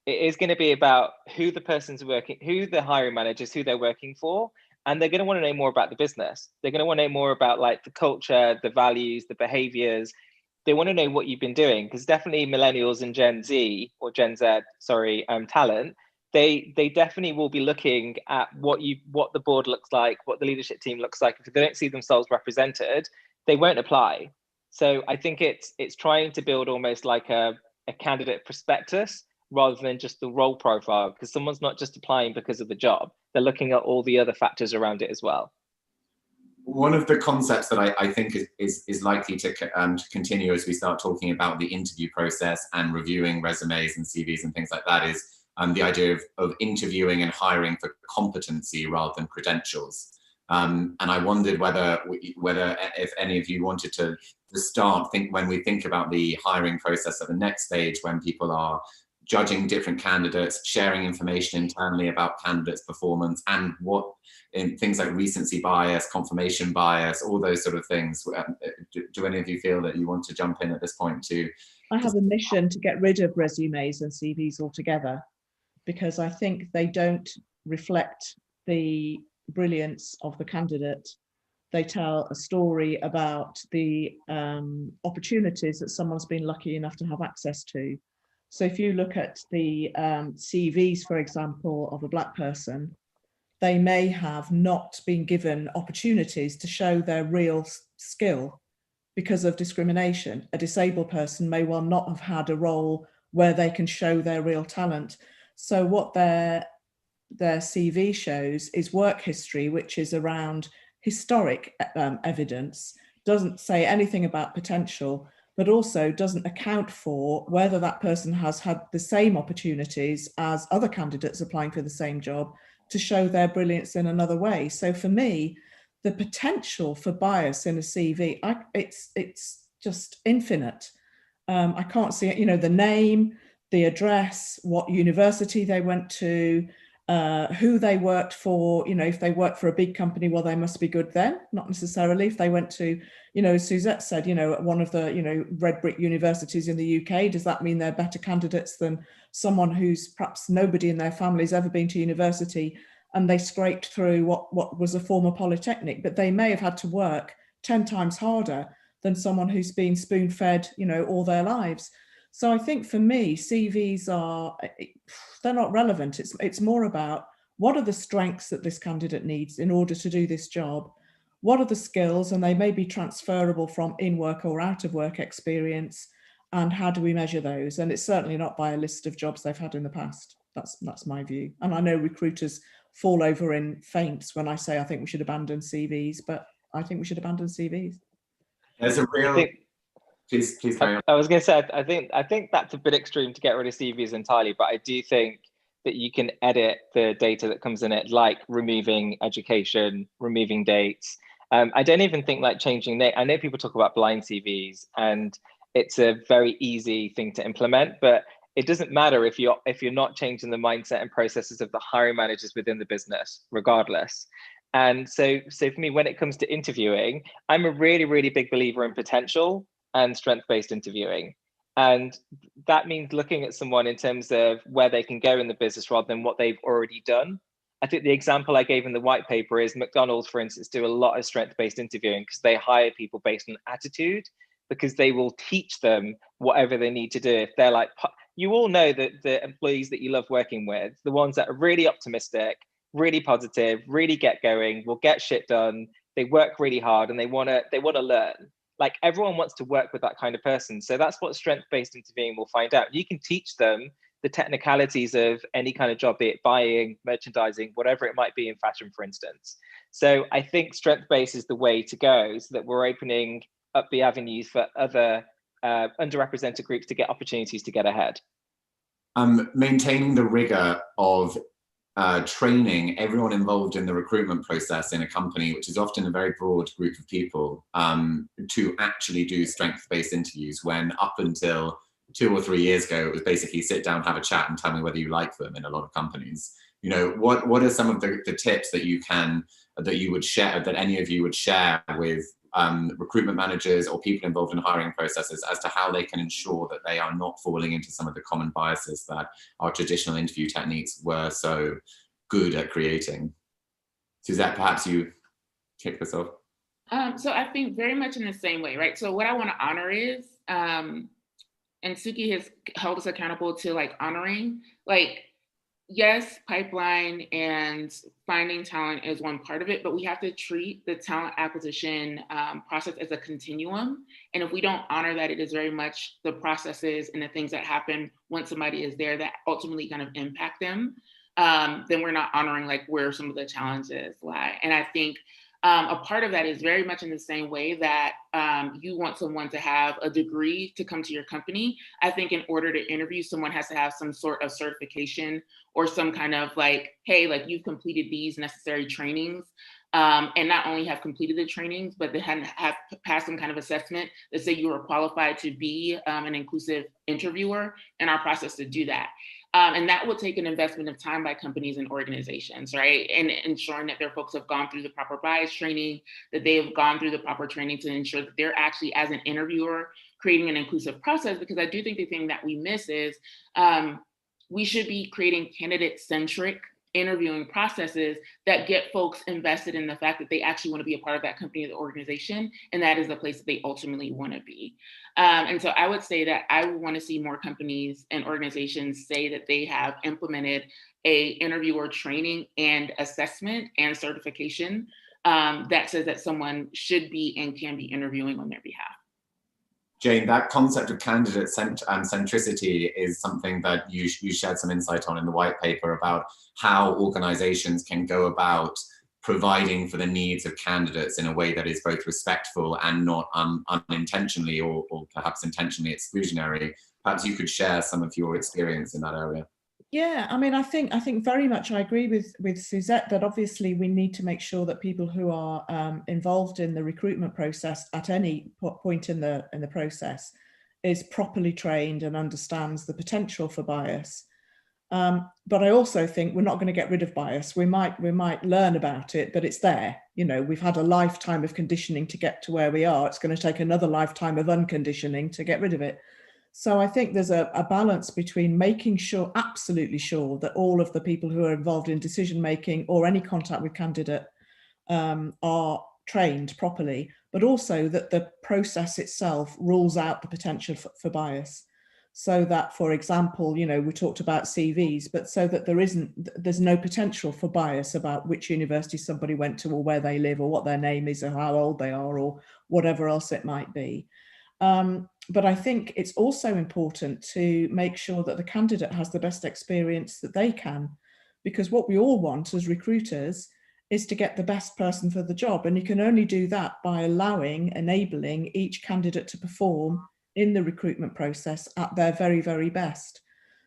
it is going to be about who the person's working, who the hiring managers, who they're working for. And they're going to want to know more about the business. They're going to want to know more about like the culture, the values, the behaviors. They want to know what you've been doing, because definitely millennials and Gen Z talent, they definitely will be looking at what the board looks like, what the leadership team looks like. If they don't see themselves represented, they won't apply. So I think it's trying to build almost like a candidate prospectus rather than just the role profile, because someone's not just applying because of the job. They're looking at all the other factors around it as well. One of the concepts that I think is likely to continue as we start talking about the interview process and reviewing resumes and CVs and things like that is the idea of interviewing and hiring for competency rather than credentials. And I wondered whether if any of you wanted to start when we think about the hiring process at the next stage, when people are judging different candidates, sharing information internally about candidates' performance, and what in things like recency bias, confirmation bias, all those sort of things. Do any of you feel that you want to jump in at this point to? I have a mission to get rid of resumes and CVs altogether, because I think they don't reflect the brilliance of the candidate. They tell a story about the opportunities that someone's been lucky enough to have access to. So if you look at the CVs, for example, of a Black person, they may have not been given opportunities to show their real skill because of discrimination. A disabled person may well not have had a role where they can show their real talent. So what their CV shows is work history, which is around historic evidence, doesn't say anything about potential, but also doesn't account for whether that person has had the same opportunities as other candidates applying for the same job to show their brilliance in another way. So for me, the potential for bias in a CV, it's just infinite. I can't see it, you know, the name, the address, what university they went to, who they worked for. You know, if they work for a big company, well, they must be good then. Not necessarily. If they went to, you know, Suezette said, you know, at one of the, you know, red brick universities in the UK, does that mean they're better candidates than someone who's perhaps nobody in their family's ever been to university and they scraped through what was a former polytechnic, but they may have had to work 10 times harder than someone who's been spoon-fed, you know, all their lives. So I think for me, CVs they're not relevant. It's more about what are the strengths that this candidate needs in order to do this job? What are the skills, and they may be transferable from in-work or out-of-work experience, and how do we measure those? And it's certainly not by a list of jobs they've had in the past. That's my view. And I know recruiters fall over in faints when I say I think we should abandon CVs, but I think we should abandon CVs. There's a real... Please carry on. I was going to say, I think that's a bit extreme to get rid of CVs entirely, but I do think that you can edit the data that comes in it, like removing education, removing dates. I don't even think like changing name. I know people talk about blind CVs, and it's a very easy thing to implement, but it doesn't matter if you're not changing the mindset and processes of the hiring managers within the business, regardless. And so for me, when it comes to interviewing, I'm a really, really big believer in potential and strength-based interviewing. And that means looking at someone in terms of where they can go in the business rather than what they've already done. I think the example I gave in the white paper is McDonald's, for instance, do a lot of strength-based interviewing because they hire people based on attitude, because they will teach them whatever they need to do. If they're like, you all know that the employees that you love working with, the ones that are really optimistic, really positive, really get going, will get shit done, they work really hard and they want to learn. Like everyone wants to work with that kind of person. So that's what strength-based interviewing will find out. You can teach them the technicalities of any kind of job, be it buying, merchandising, whatever it might be in fashion, for instance. So I think strength-based is the way to go, so that we're opening up the avenues for other underrepresented groups to get opportunities to get ahead. Maintaining the rigor of training everyone involved in the recruitment process in a company, which is often a very broad group of people, to actually do strength-based interviews, when up until 2 or 3 years ago, it was basically sit down, have a chat and tell me whether you like them in a lot of companies. You know, what are some of the tips that you would share, that any of you would share with recruitment managers or people involved in hiring processes as to how they can ensure that they are not falling into some of the common biases that our traditional interview techniques were so good at creating? Suzette, perhaps you kick this off. So I think very much in the same way, right? So what I want to honor is, and Suki has held us accountable to like honoring, like, yes, pipeline and finding talent is one part of it, but we have to treat the talent acquisition process as a continuum. And if we don't honor that, it is very much the processes and the things that happen once somebody is there that ultimately kind of impact them, then we're not honoring like where some of the challenges lie. And I think A part of that is very much in the same way that you want someone to have a degree to come to your company. I think in order to interview, someone has to have some sort of certification or some kind of like, hey, like you've completed these necessary trainings. And not only have completed the trainings, but they have passed some kind of assessment that say you are qualified to be an inclusive interviewer, and our process to do that. And that will take an investment of time by companies and organizations, right? And ensuring that their folks have gone through the proper bias training, that they have gone through the proper training to ensure that they're actually, as an interviewer, creating an inclusive process. Because I do think the thing that we miss is we should be creating candidate-centric interviewing processes that get folks invested in the fact that they actually want to be a part of that company or the organization, and that is the place that they ultimately want to be. And so I would say that I want to see more companies and organizations say that they have implemented a interviewer training and assessment and certification that says that someone should be and can be interviewing on their behalf. Jane, that concept of candidate centricity is something that you shared some insight on in the white paper about how organizations can go about providing for the needs of candidates in a way that is both respectful and not unintentionally or perhaps intentionally exclusionary. Perhaps you could share some of your experience in that area. Yeah, I mean, I think very much I agree with Suezette that obviously we need to make sure that people who are involved in the recruitment process at any point in the process is properly trained and understands the potential for bias. But I also think we're not going to get rid of bias. We might learn about it, but it's there. You know, we've had a lifetime of conditioning to get to where we are. It's going to take another lifetime of unconditioning to get rid of it. So I think there's a balance between making sure, absolutely sure, that all of the people who are involved in decision making or any contact with candidate are trained properly, but also that the process itself rules out the potential for bias. So that, for example, you know, we talked about CVs, but so that there's no potential for bias about which university somebody went to or where they live or what their name is or how old they are or whatever else it might be. But I think it's also important to make sure that the candidate has the best experience that they can, because what we all want as recruiters is to get the best person for the job. And you can only do that by enabling each candidate to perform in the recruitment process at their very, very best.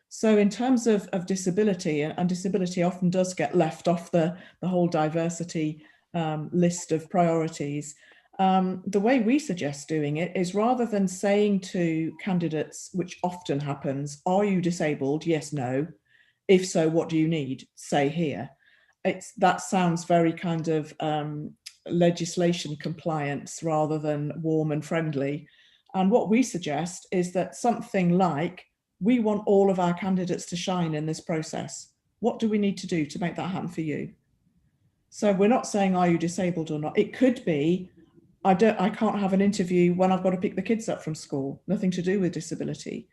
So in terms of disability, and disability often does get left off the whole diversity list of priorities, the way we suggest doing it is rather than saying to candidates, which often happens, are you disabled? Yes, no. If so, what do you need? Say here. That sounds very kind of legislation compliance rather than warm and friendly. And what we suggest is that something like, we want all of our candidates to shine in this process. What do we need to do to make that happen for you? So we're not saying, are you disabled or not? It could be, I can't have an interview when I've got to pick the kids up from school, nothing to do with disability.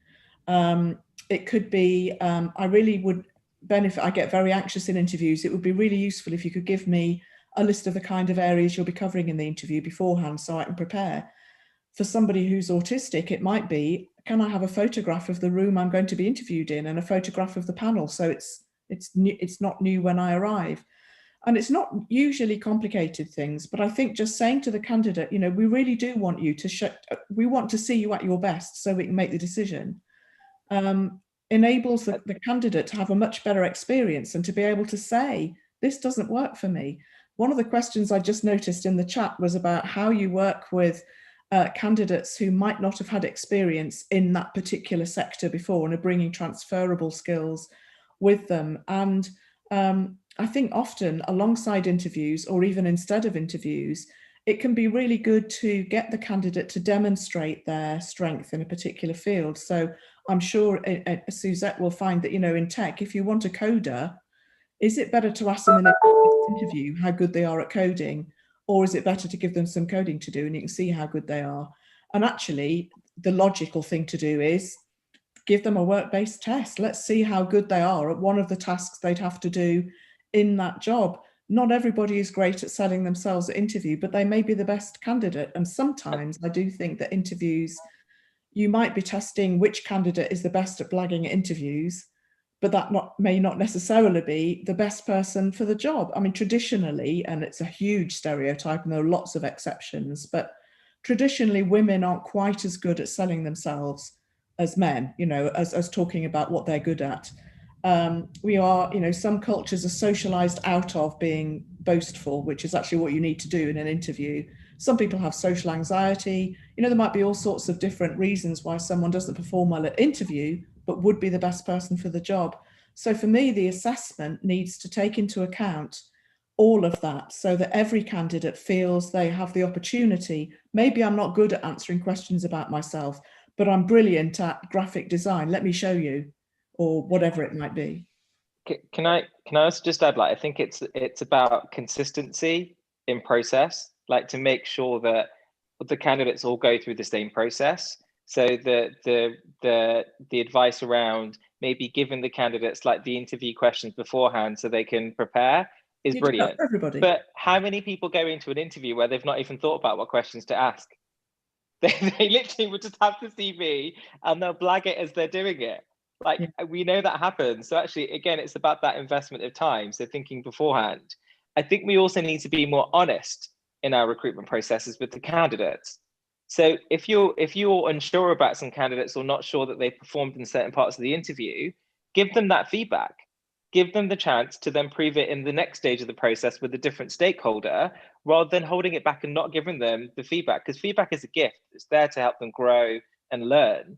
It could be, I really would benefit, I get very anxious in interviews. It would be really useful if you could give me a list of the kind of areas you'll be covering in the interview beforehand so I can prepare. For somebody who's autistic, it might be, can I have a photograph of the room I'm going to be interviewed in and a photograph of the panel so it's not new when I arrive. And it's not usually complicated things, but I think just saying to the candidate, you know, we really do want you to we want to see you at your best so we can make the decision, enables the candidate to have a much better experience and to be able to say, this doesn't work for me. One of the questions I just noticed in the chat was about how you work with candidates who might not have had experience in that particular sector before and are bringing transferable skills with them. And I think often alongside interviews or even instead of interviews, it can be really good to get the candidate to demonstrate their strength in a particular field. So I'm sure Suezette will find that, you know, in tech, if you want a coder, is it better to ask them in an interview how good they are at coding? Or is it better to give them some coding to do and you can see how good they are? And actually, the logical thing to do is give them a work-based test. Let's see how good they are at one of the tasks they'd have to do in that job. Not everybody is great at selling themselves at interview, but they may be the best candidate. And sometimes I do think that interviews, you might be testing which candidate is the best at blagging at interviews, but that may not necessarily be the best person for the job. I mean, traditionally, and it's a huge stereotype and there are lots of exceptions, but traditionally women aren't quite as good at selling themselves as men, you know, as talking about what they're good at. We are, you know, some cultures are socialized out of being boastful, which is actually what you need to do in an interview. Some people have social anxiety. You know, there might be all sorts of different reasons why someone doesn't perform well at interview, but would be the best person for the job. So for me, the assessment needs to take into account all of that so that every candidate feels they have the opportunity. Maybe I'm not good at answering questions about myself, but I'm brilliant at graphic design. Let me show you, or whatever it might be. Can I also just add, like, I think it's about consistency in process, like to make sure that the candidates all go through the same process. So the advice around maybe giving the candidates like the interview questions beforehand so they can prepare is brilliant. For everybody. But how many people go into an interview where they've not even thought about what questions to ask? They literally would just have the CV and they'll blag it as they're doing it. Like, we know that happens. So actually, again, it's about that investment of time. So thinking beforehand. I think we also need to be more honest in our recruitment processes with the candidates. So if you're unsure about some candidates or not sure that they performed in certain parts of the interview, give them that feedback. Give them the chance to then prove it in the next stage of the process with a different stakeholder, rather than holding it back and not giving them the feedback, because feedback is a gift. It's there to help them grow and learn.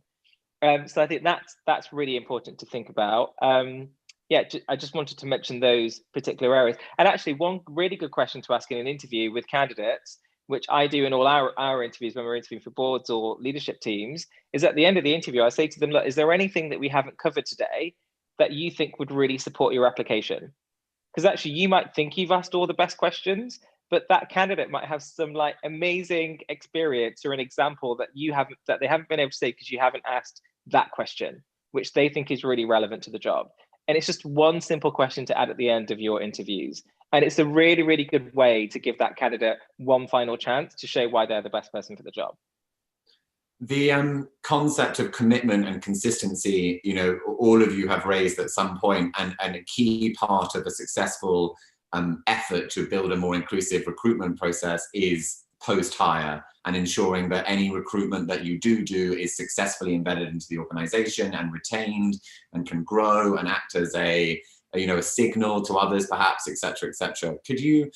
So I think that's really important to think about. I just wanted to mention those particular areas. And actually, one really good question to ask in an interview with candidates, which I do in all our interviews when we're interviewing for boards or leadership teams, is at the end of the interview, I say to them, look, is there anything that we haven't covered today that you think would really support your application? Because actually, you might think you've asked all the best questions, but that candidate might have some like amazing experience or an example that they haven't been able to say because you haven't asked that question, which they think is really relevant to the job. And it's just one simple question to add at the end of your interviews. And it's a really, really good way to give that candidate one final chance to show why they're the best person for the job. The concept of commitment and consistency, you know, all of you have raised at some point, and a key part of a successful effort to build a more inclusive recruitment process is post-hire, and ensuring that any recruitment that you do is successfully embedded into the organization and retained and can grow and act as a signal to others, perhaps, et cetera, et cetera. Could you,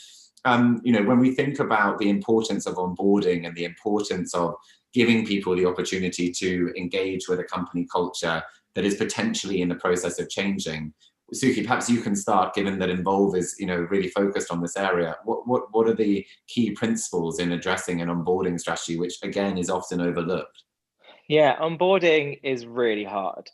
when we think about the importance of onboarding and the importance of giving people the opportunity to engage with a company culture that is potentially in the process of changing, Suki, perhaps you can start, given that Involve is, really focused on this area. What are the key principles in addressing an onboarding strategy, which again is often overlooked? Yeah, onboarding is really hard.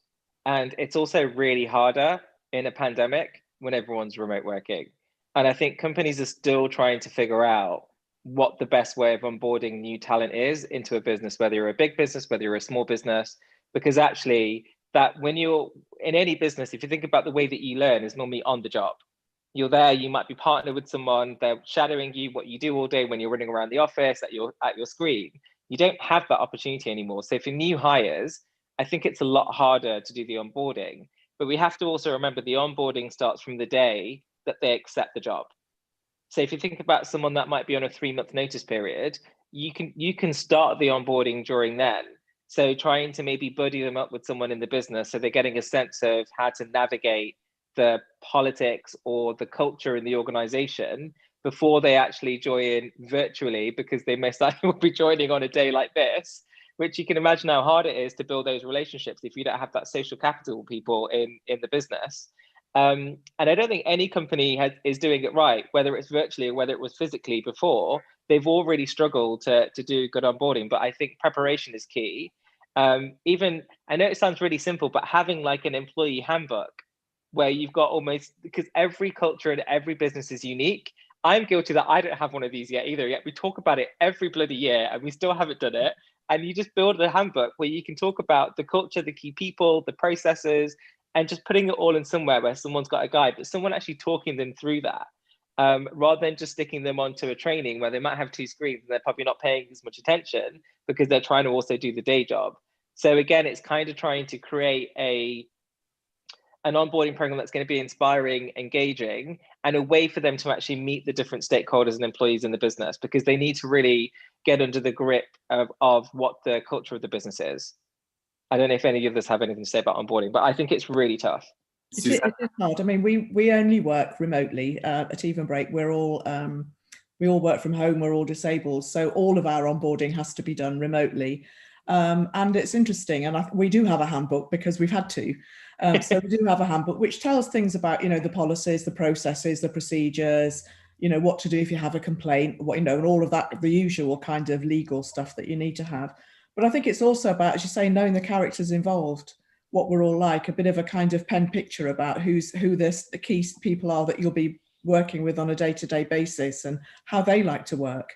And it's also really harder in a pandemic when everyone's remote working. And I think companies are still trying to figure out what the best way of onboarding new talent is into a business, whether you're a big business, whether you're a small business, because actually that when you're in any business, if you think about the way that you learn is normally on the job. You're there, you might be partnered with someone, they're shadowing you what you do all day when you're running around the office at your screen. You don't have that opportunity anymore. So for new hires, I think it's a lot harder to do the onboarding, but we have to also remember the onboarding starts from the day that they accept the job. So if you think about someone that might be on a 3-month notice period, you can start the onboarding during then. So trying to maybe buddy them up with someone in the business so they're getting a sense of how to navigate the politics or the culture in the organization before they actually join virtually, because they most likely will be joining on a day like this, which you can imagine how hard it is to build those relationships if you don't have that social capital people in the business. And I don't think any company is doing it right, whether it's virtually or whether it was physically before. They've all really struggled to do good onboarding, but I think preparation is key. Even, I know it sounds really simple, but having like an employee handbook where you've got almost, because every culture and every business is unique. I'm guilty that I don't have one of these yet. We talk about it every bloody year and we still haven't done it. And you just build a handbook where you can talk about the culture, the key people, the processes, and just putting it all in somewhere where someone's got a guide, but someone actually talking them through that, rather than just sticking them onto a training where they might have 2 screens and they're probably not paying as much attention because they're trying to also do the day job. So again, it's kind of trying to create a an onboarding program that's going to be inspiring, engaging, and a way for them to actually meet the different stakeholders and employees in the business, because they need to really get under the grip of what the culture of the business is. I don't know if any of us have anything to say about onboarding, but I think it's really tough. It is hard. I mean, we only work remotely at Evenbreak. We all work from home. We're all disabled, so all of our onboarding has to be done remotely. And it's interesting, and we do have a handbook because we've had to. So we do have a handbook which tells things about, the policies, the processes, the procedures, what to do if you have a complaint, and all of that, the usual kind of legal stuff that you need to have. But I think it's also about, as you say, knowing the characters involved, what we're all like, a bit of a kind of pen picture about who the key people are that you'll be working with on a day-to-day basis and how they like to work.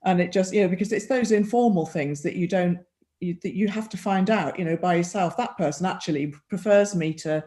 And it just, because it's those informal things that you have to find out, by yourself. That person actually prefers me to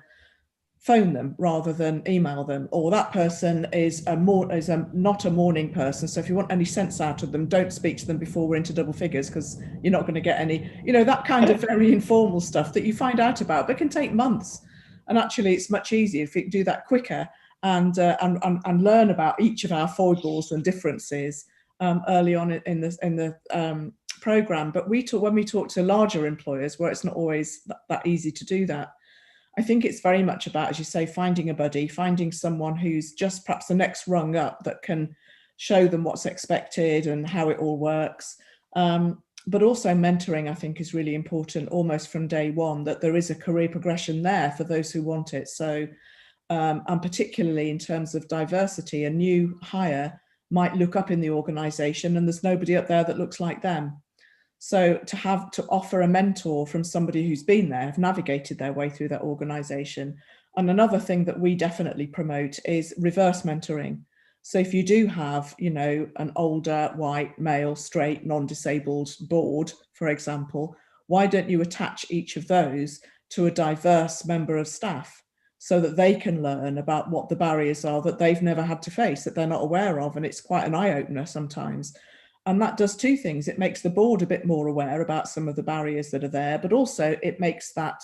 phone them rather than email them, or that person is not a morning person, so if you want any sense out of them, don't speak to them before we're into double figures, because you're not going to get any, that kind of very informal stuff that you find out about but can take months. And actually it's much easier if you can do that quicker and learn about each of our foibles and differences early on in the program. But when we talk to larger employers where it's not always that easy to do that, I think it's very much about, as you say, finding a buddy, finding someone who's just perhaps the next rung up that can show them what's expected and how it all works. But also mentoring, I think, is really important almost from day one, that there is a career progression there for those who want it. So, and particularly in terms of diversity, a new hire might look up in the organisation and there's nobody up there that looks like them. So to offer a mentor from somebody who's been there, have navigated their way through that organisation. And another thing that we definitely promote is reverse mentoring. So if you do have, an older, white, male, straight, non-disabled board, for example, why don't you attach each of those to a diverse member of staff so that they can learn about what the barriers are that they've never had to face, that they're not aware of? And it's quite an eye-opener sometimes. And that does two things. It makes the board a bit more aware about some of the barriers that are there, but also it makes that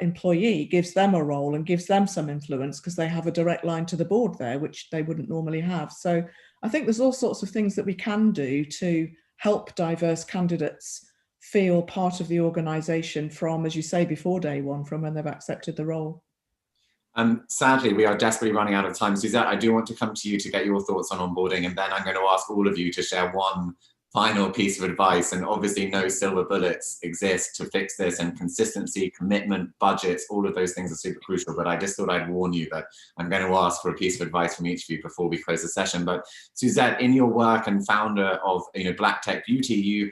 employee, gives them a role and gives them some influence because they have a direct line to the board there, which they wouldn't normally have. So I think there's all sorts of things that we can do to help diverse candidates feel part of the organisation from, as you say, before day one, from when they've accepted the role. Sadly, we are desperately running out of time. Suezette, I do want to come to you to get your thoughts on onboarding, and then I'm going to ask all of you to share one final piece of advice. And obviously no silver bullets exist to fix this, and consistency, commitment, budgets, all of those things are super crucial. But I just thought I'd warn you that I'm going to ask for a piece of advice from each of you before we close the session. But Suezette, in your work and founder of BlackTechBeauty,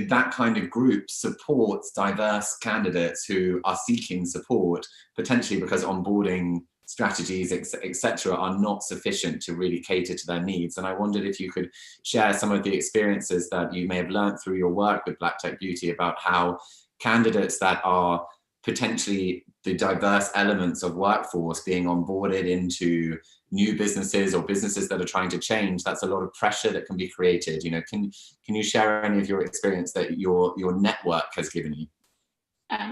that kind of group supports diverse candidates who are seeking support, potentially because onboarding strategies, etc., are not sufficient to really cater to their needs. And I wondered if you could share some of the experiences that you may have learned through your work with BlackTechBeauty about how candidates that are potentially the diverse elements of workforce being onboarded into new businesses or businesses that are trying to change, that's a lot of pressure that can be created. Can you share any of your experience that your network has given you?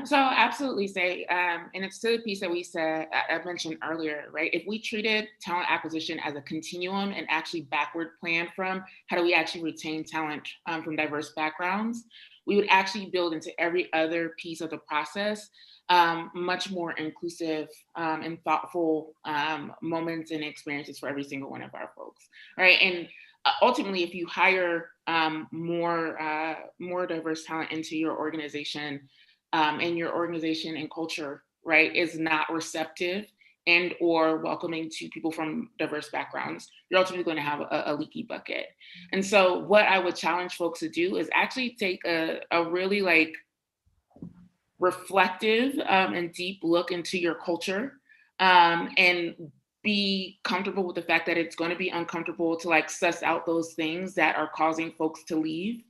So I'll absolutely say, and it's to the piece that I mentioned earlier, right? If we treated talent acquisition as a continuum and actually backward plan from how do we actually retain talent from diverse backgrounds, we would actually build into every other piece of the process much more inclusive and thoughtful moments and experiences for every single one of our folks, right? And ultimately, if you hire more diverse talent into your organization, and your organization and culture, right, is not receptive and or welcoming to people from diverse backgrounds, you're ultimately going to have a leaky bucket. And so what I would challenge folks to do is actually take a really reflective and deep look into your culture and be comfortable with the fact that it's going to be uncomfortable to suss out those things that are causing folks to leave,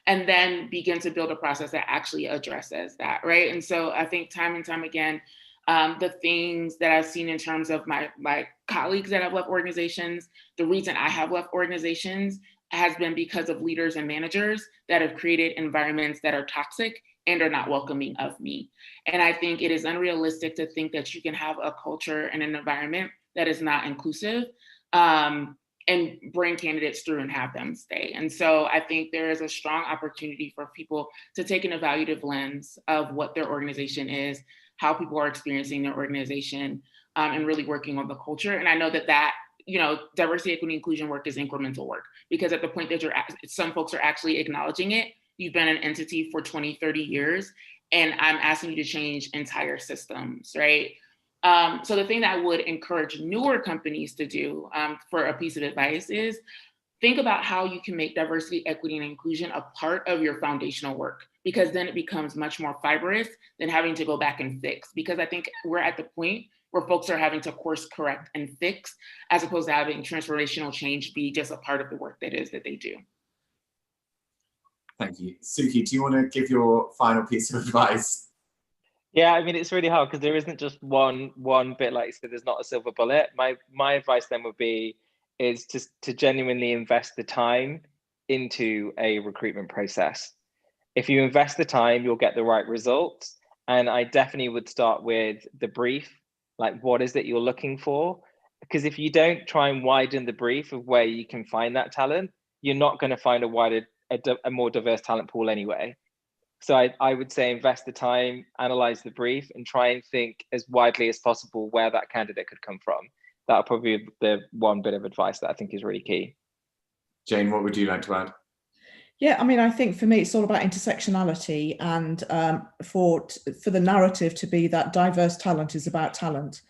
and then begin to build a process that actually addresses that, right? And so I think time and time again, the things that I've seen in terms of my colleagues that have left organizations, the reason I have left organizations has been because of leaders and managers that have created environments that are toxic and are not welcoming of me. And I think it is unrealistic to think that you can have a culture and an environment that is not inclusive, and bring candidates through and have them stay. And so I think there is a strong opportunity for people to take an evaluative lens of what their organization is, how people are experiencing their organization, and really working on the culture. And I know that diversity, equity, inclusion work is incremental work, because at the point that some folks are actually acknowledging it, you've been an entity for 20, 30 years, and I'm asking you to change entire systems, right? So the thing that I would encourage newer companies to do, for a piece of advice, is think about how you can make diversity, equity, and inclusion a part of your foundational work, because then it becomes much more fibrous than having to go back and fix. Because I think we're at the point where folks are having to course correct and fix, as opposed to having transformational change be just a part of the work that they do. Thank you. Suki, do you want to give your final piece of advice? Yeah, I mean, it's really hard because there isn't just one bit, like you said, there's not a silver bullet. My advice then would be is just to genuinely invest the time into a recruitment process. If you invest the time, you'll get the right results. And I definitely would start with the brief, like what is it you're looking for? Because if you don't try and widen the brief of where you can find that talent, you're not going to find a more diverse talent pool anyway. So I would say invest the time, analyze the brief, and try and think as widely as possible where that candidate could come from. That'll probably be the one bit of advice that I think is really key. Jane, what would you like to add? Yeah, I mean, I think for me, it's all about intersectionality, and for the narrative to be that diverse talent is about talent.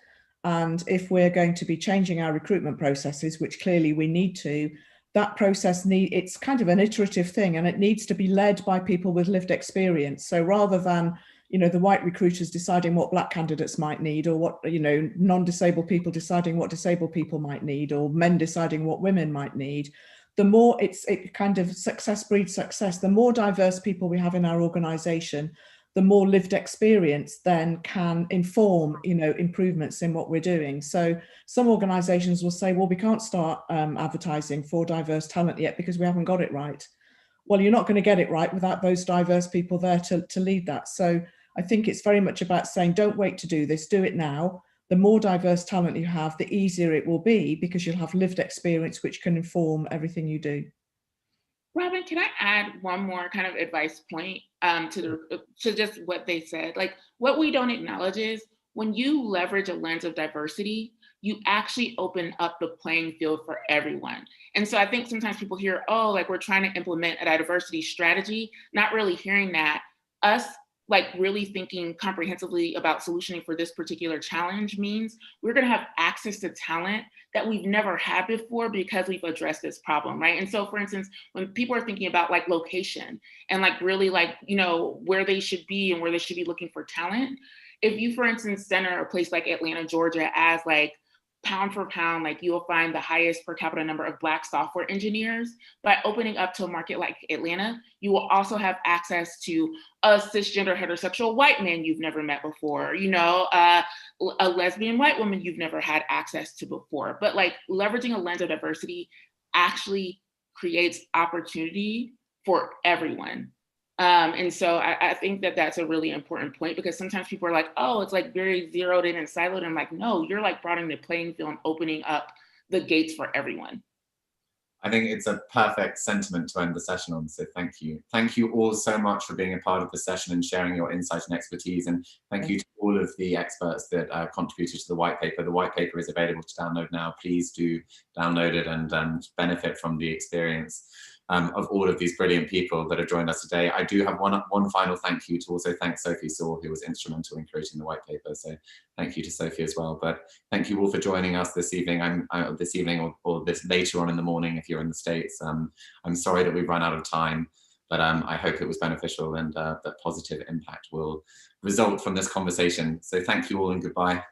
And if we're going to be changing our recruitment processes, which clearly we need to, that process it's kind of an iterative thing, and it needs to be led by people with lived experience. So rather than, the white recruiters deciding what Black candidates might need, or what, non-disabled people deciding what disabled people might need, or men deciding what women might need, the more it kind of success breeds success. The more diverse people we have in our organization, the more lived experience then can inform, improvements in what we're doing. So some organizations will say, well, we can't start advertising for diverse talent yet because we haven't got it right. Well, you're not going to get it right without those diverse people there to lead that. So I think it's very much about saying, don't wait to do this, do it now. The more diverse talent you have, the easier it will be, because you'll have lived experience which can inform everything you do. Robin, can I add one more kind of advice point to just what they said? Like, what we don't acknowledge is when you leverage a lens of diversity, you actually open up the playing field for everyone. And so I think sometimes people hear, oh, like we're trying to implement a diversity strategy, not really hearing that us like really thinking comprehensively about solutioning for this particular challenge means we're going to have access to talent that we've never had before because we've addressed this problem, right? And so, for instance, when people are thinking about like location and like really like, where they should be and where they should be looking for talent, if you, for instance, center a place like Atlanta, Georgia as like pound for pound, like you will find the highest per capita number of Black software engineers. By opening up to a market like Atlanta, you will also have access to a cisgender heterosexual white man you've never met before, a lesbian white woman you've never had access to before. But like leveraging a lens of diversity actually creates opportunity for everyone. And so I think that that's a really important point, because sometimes people are like, oh, it's like very zeroed in and siloed. And I'm like, no, you're like broadening the playing field and opening up the gates for everyone. I think it's a perfect sentiment to end the session on. So thank you. Thank you all so much for being a part of the session and sharing your insight and expertise. And thank you to all of the experts that contributed to the white paper. The white paper is available to download now. Please do download it and benefit from the experience of all of these brilliant people that have joined us today. I do have one final thank you to also thank Sophie Saul, who was instrumental in creating the white paper. So thank you to Sophie as well. But thank you all for joining us this evening. Or this later on in the morning if you're in the States. I'm sorry that we've run out of time, but I hope it was beneficial and that positive impact will result from this conversation. So thank you all and goodbye.